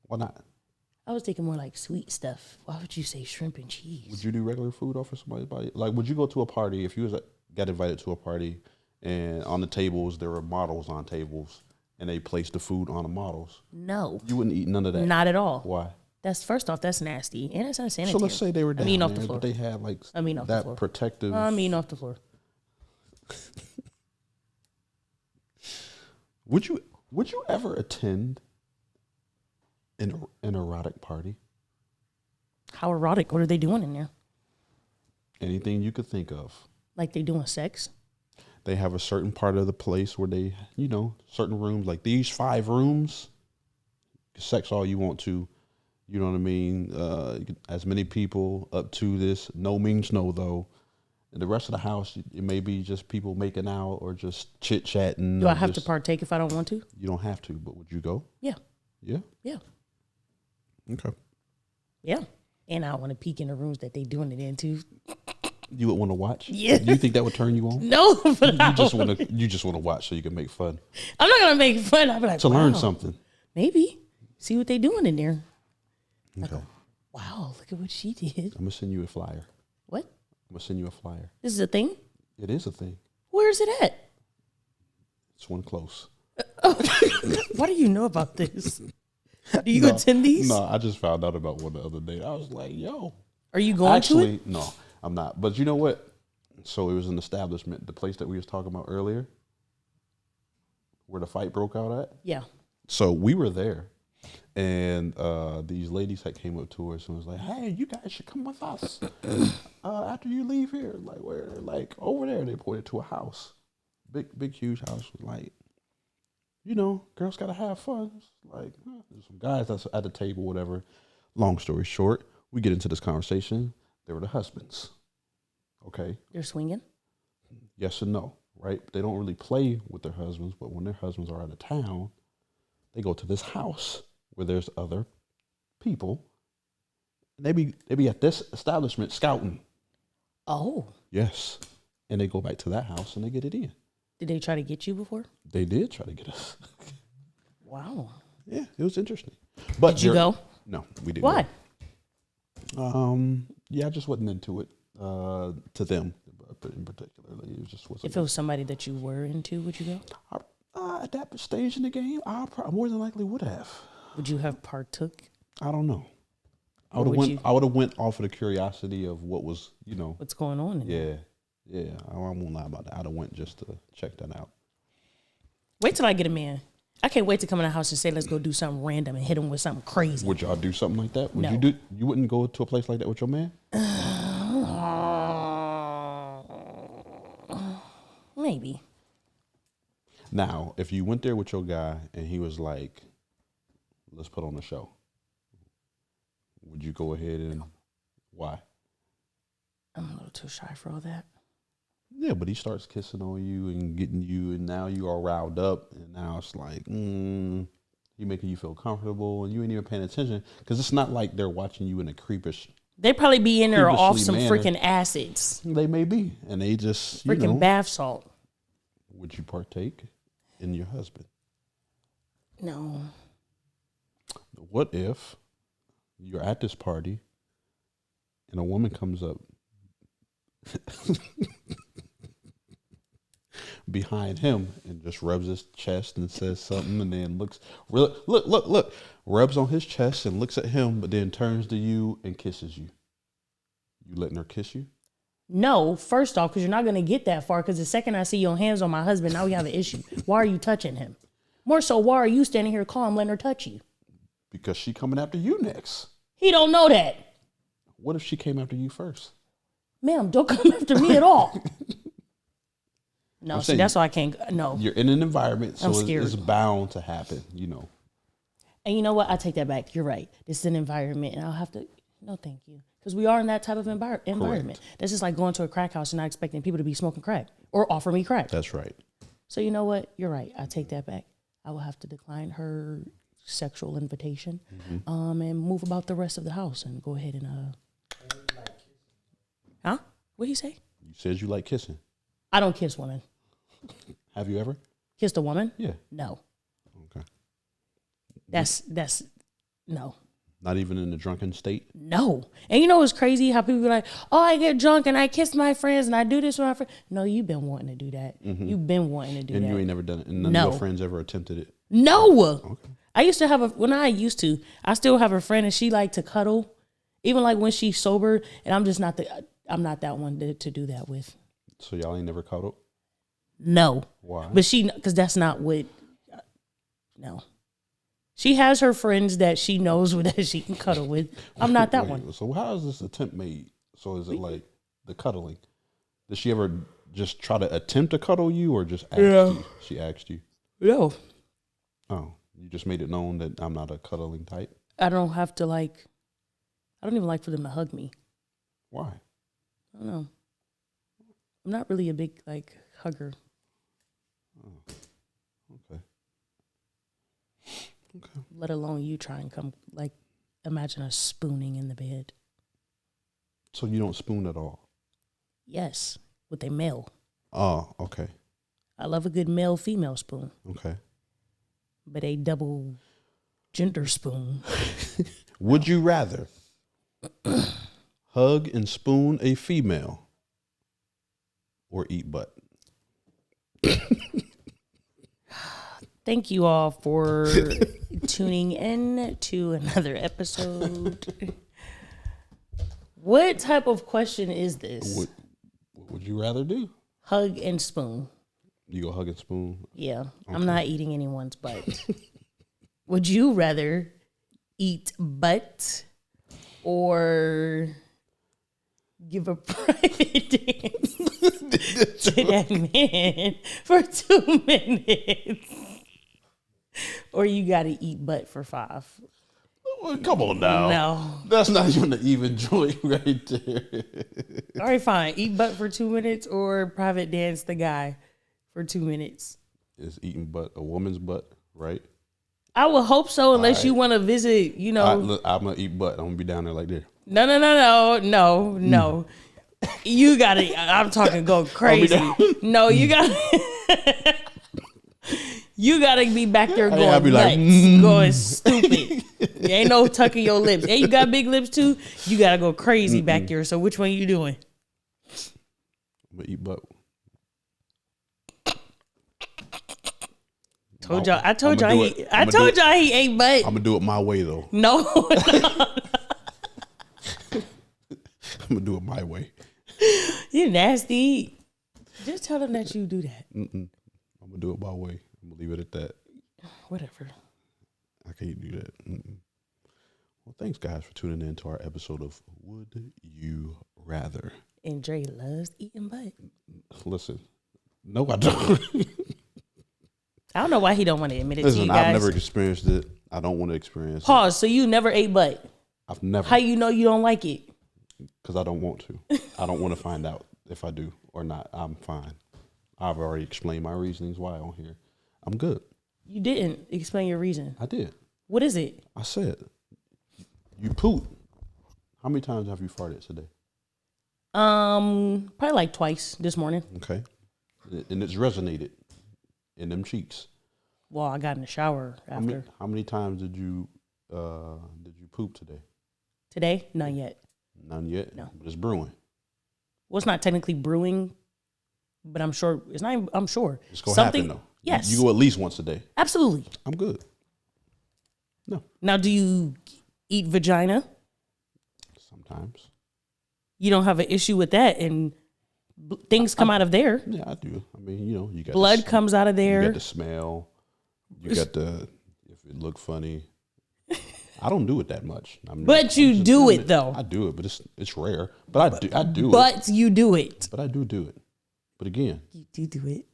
Why not?
I was thinking more like sweet stuff. Why would you say shrimp and cheese?
Would you do regular food off of somebody's body? Like, would you go to a party if you got invited to a party and on the tables there were models on tables and they placed the food on the models?
No.
You wouldn't eat none of that?
Not at all.
Why?
That's first off, that's nasty. And it's unsanitary.
So let's say they were down
off
there,
the floor.
but they had like
off the
that
floor.
protective.
I'm eating off the floor.
Would you ever attend an erotic party?
How erotic. What are they doing in there?
Anything you could think of.
Like they doing sex?
They have a certain part of the place where they, certain rooms, like these 5 rooms, sex all you want to, you know what I mean? As many people up to this, no means no though. And the rest of the house, it may be just people making out or just chit-chatting.
Do I have to partake if I don't want to?
You don't have to, but would you go?
Yeah.
Yeah?
Yeah.
Okay.
Yeah. And I want to peek in the rooms that they doing it into.
You would want to watch?
Yeah.
Do you think that would turn you on?
No, but
You just want to watch so you can make fun.
I'm not gonna make fun. I'll be like,
To learn
wow,
something.
maybe see what they doing in there.
Okay.
Like, wow, look at what she did.
I'm gonna send you a flyer.
What?
I'm gonna send you a flyer.
This is a thing?
It is a thing.
Where is it at?
It's one close.
What do you know about this? Do you attend these?
No, I just found out about one the other day. I was like, yo.
Are you going to it?
No, I'm not. But you know what? So it was an establishment, the place that we was talking about earlier, where the fight broke out at.
Yeah.
So we were there, and these ladies that came up to us and was like, "Hey, you guys should come with us after you leave here." Like where? Like over there. They pointed to a house, big, huge house. Like, you know, girls gotta have fun. It's like there's some guys that's at the table, whatever. Long story short, we get into this conversation. They were the husbands. Okay.
They're swinging?
Yes and no, right? They don't really play with their husbands, but when their husbands are out of town, they go to this house where there's other people. And they be at this establishment scouting.
Oh.
Yes. And they go back to that house and they get it in.
Did they try to get you before?
They did try to get us.
Wow.
Yeah, it was interesting. But
did you go?
No, we didn't.
Why?
Yeah, I just wasn't into it. To them in particular, it just wasn't.
If it was somebody that you were into, would you go?
At that stage in the game, I more than likely would have.
Would you have partook?
I don't know. I
Or
would have went off of the curiosity of what was,
what's going on in there?
Yeah. I won't lie about that. I'd have went just to check that out.
Wait till I get a man. I can't wait to come in the house and say, let's go do something random and hit him with something crazy.
Would y'all do something like that?
No.
You wouldn't go to a place like that with your man?
Maybe.
Now, if you went there with your guy and he was like, let's put on a show, would you go ahead and why?
I'm a little too shy for all that.
Yeah, but he starts kissing on you and getting you, and now you are riled up, and now it's like, he making you feel comfortable, and you ain't even paying attention, because it's not like they're watching you in a creepish.
They probably be in there off some
manner.
freaking acids.
They may be, and they just,
Freaking bath salt.
Would you partake in your husband?
No.
What if you're at this party, and a woman comes up behind him and just rubs his chest and says something, and then look, rubs on his chest and looks at him, but then turns to you and kisses you. You letting her kiss you?
No, first off, because you're not going to get that far, because the second I see your hands on my husband, now we have an issue. Why are you touching him? More so, why are you standing here calm, letting her touch you?
Because she coming after you next.
He don't know that.
What if she came after you first?
Ma'am, don't come after me at all. No, see, that's why I can't. No.
You're in an environment, so
I'm
it's bound to happen,
And you know what? I take that back. You're right. This is an environment, and I'll have to, no, thank you. Because we are in that type of environment.
Correct.
That's just like going to a crack house and not expecting people to be smoking crack or offer me crack.
That's right.
So you know what? You're right. I take that back. I will have to decline her sexual invitation, and move about the rest of the house and go ahead and Huh? What'd he say?
You said you like kissing.
I don't kiss women.
Have you ever?
Kissed a woman?
Yeah.
No.
Okay.
That's no.
Not even in a drunken state?
No. And you know what's crazy? How people be like, oh, I get drunk and I kiss my friends and I do this with my friends. No, you've been wanting to do that. You've been wanting to do that.
And you ain't never done it? And none of your friends ever attempted it?
No.
Okay.
I still have a friend and she like to cuddle. Even like when she's sober, and I'm not that one to do that with. So
y'all ain't never cuddled?
No.
Why?
But because that's not what, no. She has her friends that she knows that she can cuddle with. I'm not that one.
So how is this attempt made? So is it like the cuddling? Did she ever just try to attempt to cuddle you or just ask you? She asked you?
No.
Oh, you just made it known that I'm not a cuddling type?
I don't even like for them to hug me.
Why?
I don't know. I'm not really a big hugger.
Oh, okay. Okay.
Let alone you try and come imagine us spooning in the bed.
So you don't spoon at all?
Yes, with a male.
Oh, okay.
I love a good male-female spoon.
Okay.
But a double gender spoon.
Would you rather hug and spoon a female or eat butt?
Thank you all for tuning in to another episode. What type of question is this?
What would you rather do?
Hug and spoon.
You go hug and spoon?
Yeah.
Okay.
I'm not eating anyone's butt. Would you rather eat butt or give a private dance to that man for 2 minutes? Or you got to eat butt for 5?
Well, come on now.
No.
That's not even an even joint right there.
All right, fine. Eat butt for 2 minutes or private dance the guy for 2 minutes.
It's eating butt, a woman's butt, right?
I would hope so, unless you want to visit, you know.
Look, I'm going to eat butt. I'm going to be down there like this.
No. You got to, I'm talking go crazy. No, you got to. You gotta be back there going
I'll be
nuts,
like,
going stupid. There ain't no tucking your lips. And you got big lips too. You gotta go crazy back there. So which one you doing?
I'm gonna eat butt.
I told y'all he ate butt.
I'm gonna do it my way though.
No.
I'm gonna do it my way.
You nasty. Just tell them that you do that.
I'm gonna do it my way. I'm gonna leave it at that.
Whatever.
I can't do that. Well, thanks guys for tuning in to our episode of Would You Rather.
And Dre loves eating butt.
Listen, no, I don't.
I don't know why he don't want to admit it
Listen,
to you guys.
I've never experienced it. I don't want to experience
Pause. So you never ate butt?
I've never.
How you know you don't like it?
Because I don't want to. I don't want to find out if I do or not. I'm fine. I've already explained my reasonings why on here. I'm good.
You didn't explain your reason.
I did.
What is it?
I said, you poop. How many times have you farted today?
Probably like twice this morning.
Okay. And it's resonated in them cheeks.
Well, I got in the shower after.
How many times did you poop today?
Today? None yet.
None yet?
No.
But it's brewing.
Well, it's not technically brewing, but I'm sure it's not. I'm sure
It's gonna happen though.
Yes.
You go at least once a day.
Absolutely.
I'm good. No.
Now, do you eat vagina?
Sometimes.
You don't have an issue with that, and things come out of there.
Yeah, I do. I mean, you got
blood comes out of there.
You got the smell. You got the if it look funny. I don't do it that much.
But you do it though.
I do it, but it's rare. But I do it.
But you do it.
But I do it. But again,
you do it.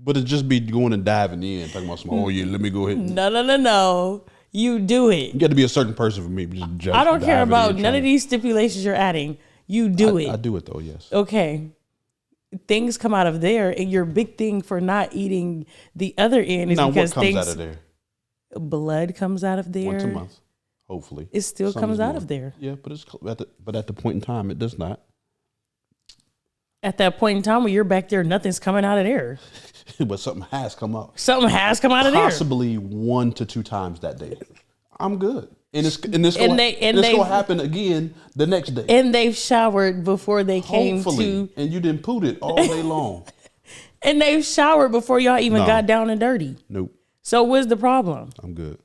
But it just be going and diving in, talking about some. Oh yeah, let me go ahead.
No. You do it.
You got to be a certain person for me. Just
I don't care about none of these stipulations you're adding. You do it.
I do it though. Yes.
Okay. Things come out of there, and your big thing for not eating the other end is
now,
because
what comes out of there?
Blood comes out of there.
Once a month, hopefully.
It still comes out of there.
Yeah, but at the point in time, it does not.
At that point in time when you're back there, nothing's coming out of there.
But something has come up.
Something has come out of there.
Possibly 1 to 2 times that day. I'm good. And it's going to happen again the next day.
And they've showered before they came
Hopefully. And you didn't poot it all day long.
And they've showered before y'all even got down and dirty.
Nope.
So what's the problem?
I'm good.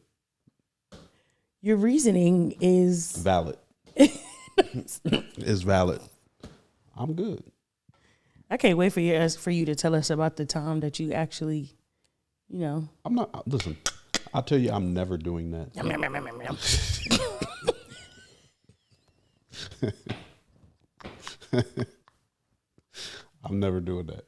Your reasoning is
valid. It's valid. I'm good.
I can't wait for you to tell us about the time that you actually,
I'm not. Listen, I'll tell you, I'm never doing that. I'm never doing that.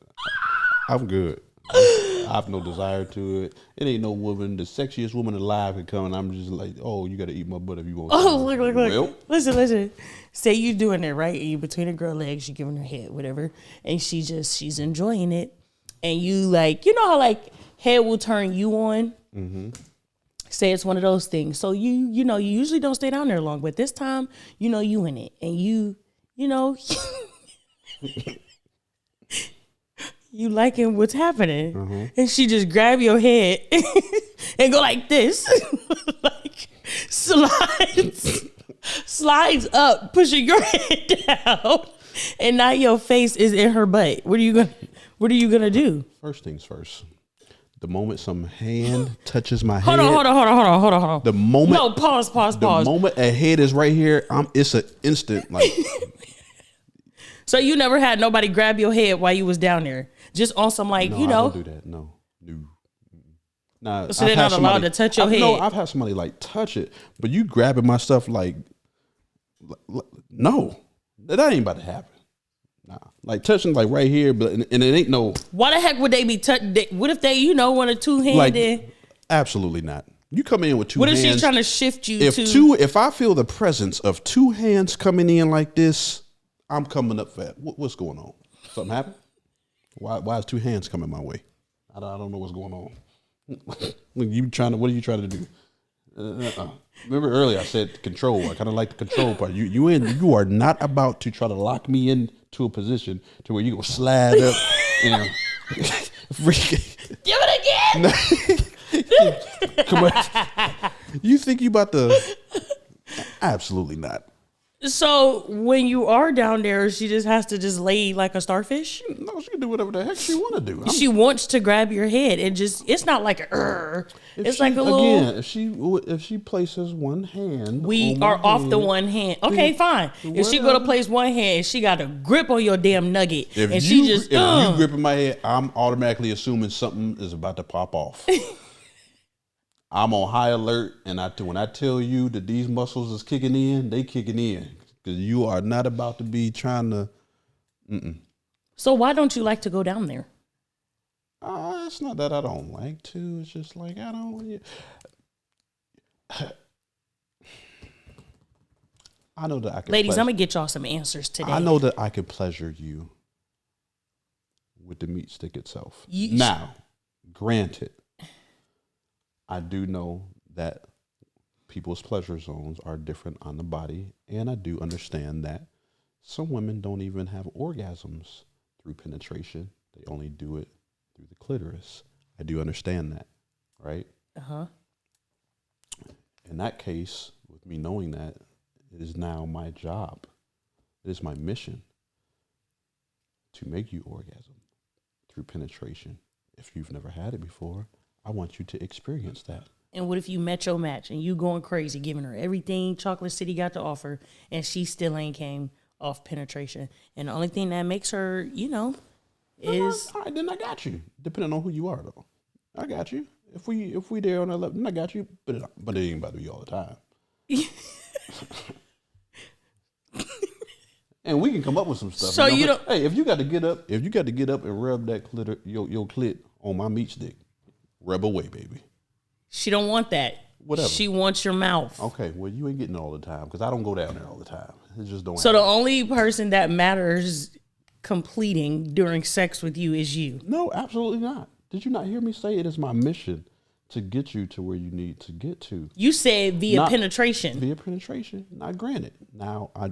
I'm good. I have no desire to it. It ain't no woman, the sexiest woman alive can come, and I'm just like, oh, you got to eat my butt if you want.
Oh, look. Well, listen. Say you doing it right, and you between her girl legs, you giving her head, whatever, and she's enjoying it, and you like, how like head will turn you on.
Mm-hmm.
say it's one of those things. So you know, you usually don't stay down there long, but this time, you know, you in it, and you know, you liking what's happening, and she just grab your head and go like this, like slides up, pushing your head down, and now your face is in her butt. What are you gonna do?
First things first. The moment some hand touches my
Hold
head.
on.
The moment.
No, pause.
The moment a head is right here, it's an instant. Like.
So you never had nobody grab your head while you was down there, just on some like,
No,
you know.
I don't do that. No. Nah,
So they're not allowed to touch your head.
No, I've had somebody like touch it, but you grabbing my stuff like no, that ain't about to happen. Nah, like touching like right here, but and it ain't no.
Why the heck would they be touching? What if they, you know, want a two-handed?
Like, absolutely not. You come in with two
What
hands.
if she's trying to shift you
If I feel the presence of two hands coming in like this, I'm coming up for that. What's going on? Something happened? Why is two hands coming my way? I don't know what's going on. What are you trying to do? Remember earlier I said control. I kind of like the control part. You are not about to try to lock me into a position to where you go slide up and
Give it again.
Come on. You think you about to? Absolutely not.
So when you are down there, she just has to just lay like a starfish?
No, she can do whatever the heck she want to do.
She wants to grab your head and just, it's not like it's like a little.
Again, if she places one hand,
We are off the one hand. Okay, fine. If she go to place one hand, she got a grip on your damn nugget.
If you gripping my head, I'm automatically assuming something is about to pop off. I'm on high alert, and when I tell you that these muscles is kicking in, they kicking in because you are not about to be trying to.
So why don't you like to go down there?
It's not that I don't like to. It's just like I don't. I know that I can.
Ladies, I'm gonna get y'all some answers today.
I know that I can pleasure you with the meat stick itself. Now, granted. I do know that people's pleasure zones are different on the body, and I do understand that some women don't even have orgasms through penetration. They only do it through the clitoris. I do understand that, right?
Uh-huh.
In that case, with me knowing that, it is now my job. It is my mission to make you orgasm through penetration. If you've never had it before, I want you to experience that.
And what if you met your match and you going crazy, giving her everything Chocolate City got to offer, and she still ain't came off penetration? And the only thing that makes her, you know, is...
All right, then I got you. Depending on who you are, though. I got you. If we there on that level, then I got you. But it ain't about to be all the time. And we can come up with some stuff.
So you don't...
Hey, if you got to get up and rub that your clit on my meat stick, rub away, baby.
She don't want that.
Whatever.
She wants your mouth.
Okay, well, you ain't getting it all the time because I don't go down there all the time. It just don't.
So the only person that matters completing during sex with you is you.
No, absolutely not. Did you not hear me say it is my mission to get you to where you need to get to?
You said via penetration.
Via penetration. Now, granted,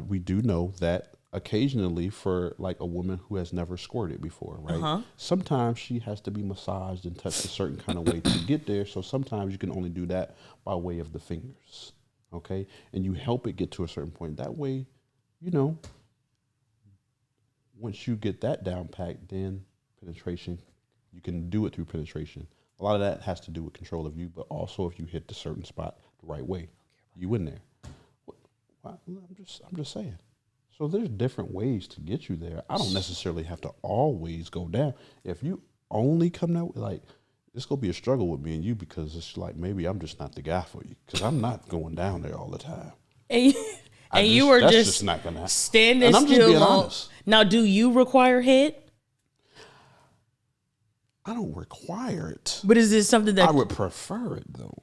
we do know that occasionally for like a woman who has never squirted before, right? Sometimes she has to be massaged and touched a certain kind of way to get there. So sometimes you can only do that by way of the fingers, okay? And you help it get to a certain point. That way, you know, once you get that down packed, then penetration, you can do it through penetration. A lot of that has to do with control of you, but also if you hit the certain spot the right way, you in there. I'm just saying. So there's different ways to get you there. I don't necessarily have to always go down. If you only come that way, like, it's going to be a struggle with me and you because it's like maybe I'm just not the guy for you because I'm not going down there all the time.
And you were just
not gonna happen.
Standing
and I'm
still.
just being honest.
Now, do you require head?
I don't require it.
But is this something that...
I would prefer it, though.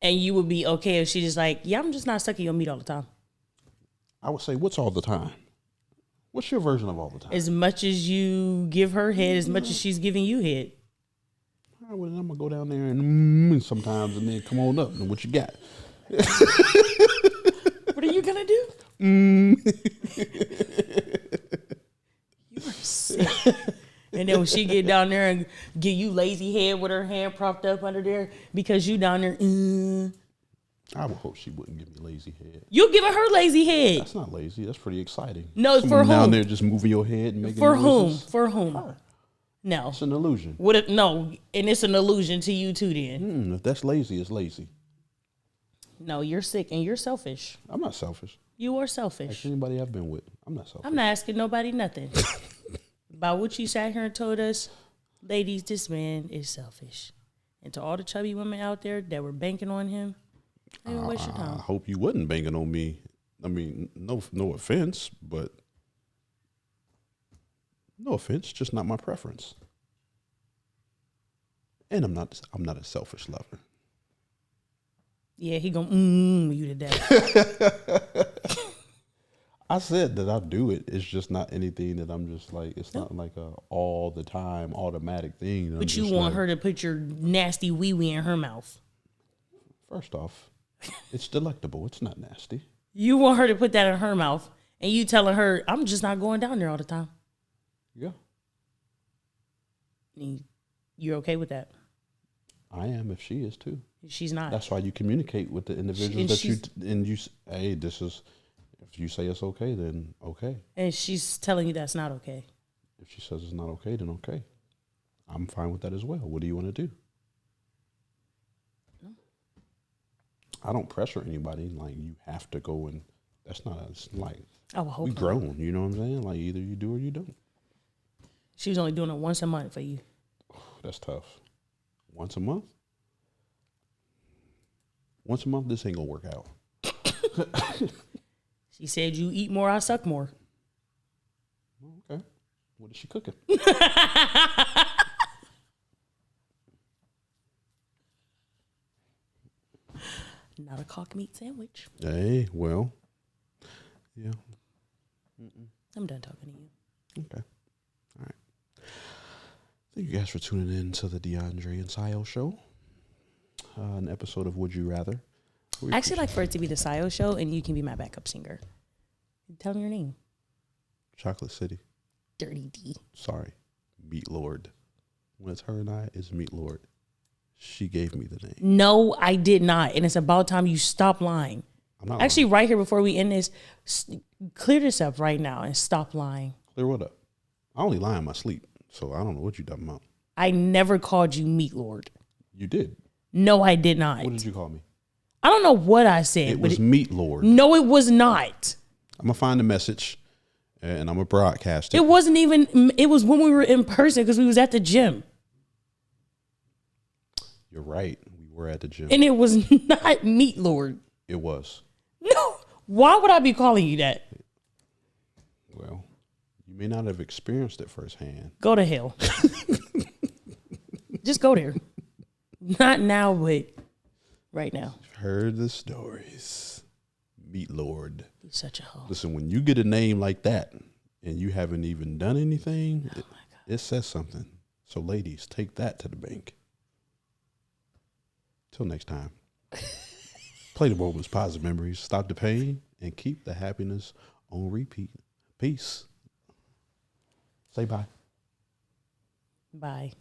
And you would be okay if she just like, yeah, I'm just not sucking your meat all the time.
I would say, what's all the time? What's your version of all the time?
As much as you give her head, as much as she's giving you head.
right, well, then I'm gonna go down there and sometimes, and then come on up. And what you got?
What are you gonna do? You are sick. And then when she get down there and give you lazy head with her hand propped up under there because you down there.
I would hope she wouldn't give me lazy head.
You giving her lazy head.
That's not lazy. That's pretty exciting.
No,
Someone
for whom?
down there just moving your head and making
For
noises.
whom? For whom?
Her.
No.
It's an illusion.
What? No, and it's an illusion to you too. Then.
If that's lazy, it's lazy.
No, you're sick and you're selfish.
I'm not selfish.
You are
Like
selfish.
anybody I've been with, I'm not selfish.
I'm not asking nobody nothing. About what you sat here and told us, ladies, this man is selfish. And to all the chubby women out there that were banking on him, don't waste your
I
time.
hope you wasn't banging on me. I mean, no offense, but no offense, just not my preference. And I'm not a selfish lover.
Yeah, he gonna you to death.
I said that I do it. It's just not anything that I'm just like. It's not like a all the time automatic thing. that
But
I'm
you
just
want
like,
her to put your nasty wee wee in her mouth.
First off, it's delectable. It's not nasty.
You want her to put that in her mouth, and you telling her, "I'm just not going down there all the time."
Yeah,
And you're okay with that?
I am. If she is too.
She's not.
That's why you communicate with the individuals hey, this is. If you say it's okay, then okay.
And she's telling you that's not okay.
If she says it's not okay, then okay. I'm fine with that as well. What do you want to do? I don't pressure anybody. Like, you have to go and that's not us. Like,
I would hope
we
not.
grown. You know what I'm saying? Like, either you do or you don't.
She was only doing it once a month for you.
That's tough. Once a month? Once a month, this ain't going to work out.
She said, "You eat more, I suck more."
Okay. What is she cooking?
Not a cock meat sandwich.
Hey, well, yeah.
I'm done talking to you.
Okay. All right. Thank you guys for tuning in to the Dre and Sio show. An episode of Would You Rather.
I actually like for it to be the Sio show, and you can be my backup singer. Tell me your name.
Chocolate City.
Dirty D.
Sorry. Meat Lord. When it's her and I, it's Meat Lord. She gave me the name.
No, I did not. And it's about time you stop lying.
I'm not
Actually, right here before we end this, clear this up right now and stop lying.
Clear what up? I only lie in my sleep, so I don't know what you're talking about.
I never called you Meat Lord.
You did.
No, I did not.
What did you call me?
I don't know what I said.
It
but
was Meat Lord.
No, it was not.
I'm going to find the message, and I'm going to broadcast it.
It wasn't even, it was when we were in person because we was at the gym.
You're right. We were at the gym.
And it was not Meat Lord.
It was.
No. Why would I be calling you that?
Well, you may not have experienced it firsthand.
Go to hell. Just go there. Not now, but right now.
I've heard the stories. Meat Lord.
You're such a hoe.
Listen, when you get a name like that and you haven't even done anything, it says something. So, ladies, take that to the bank. Till next time. Play the moments, positive memories, stop the pain, and keep the happiness on repeat. Peace. Say bye.
Bye.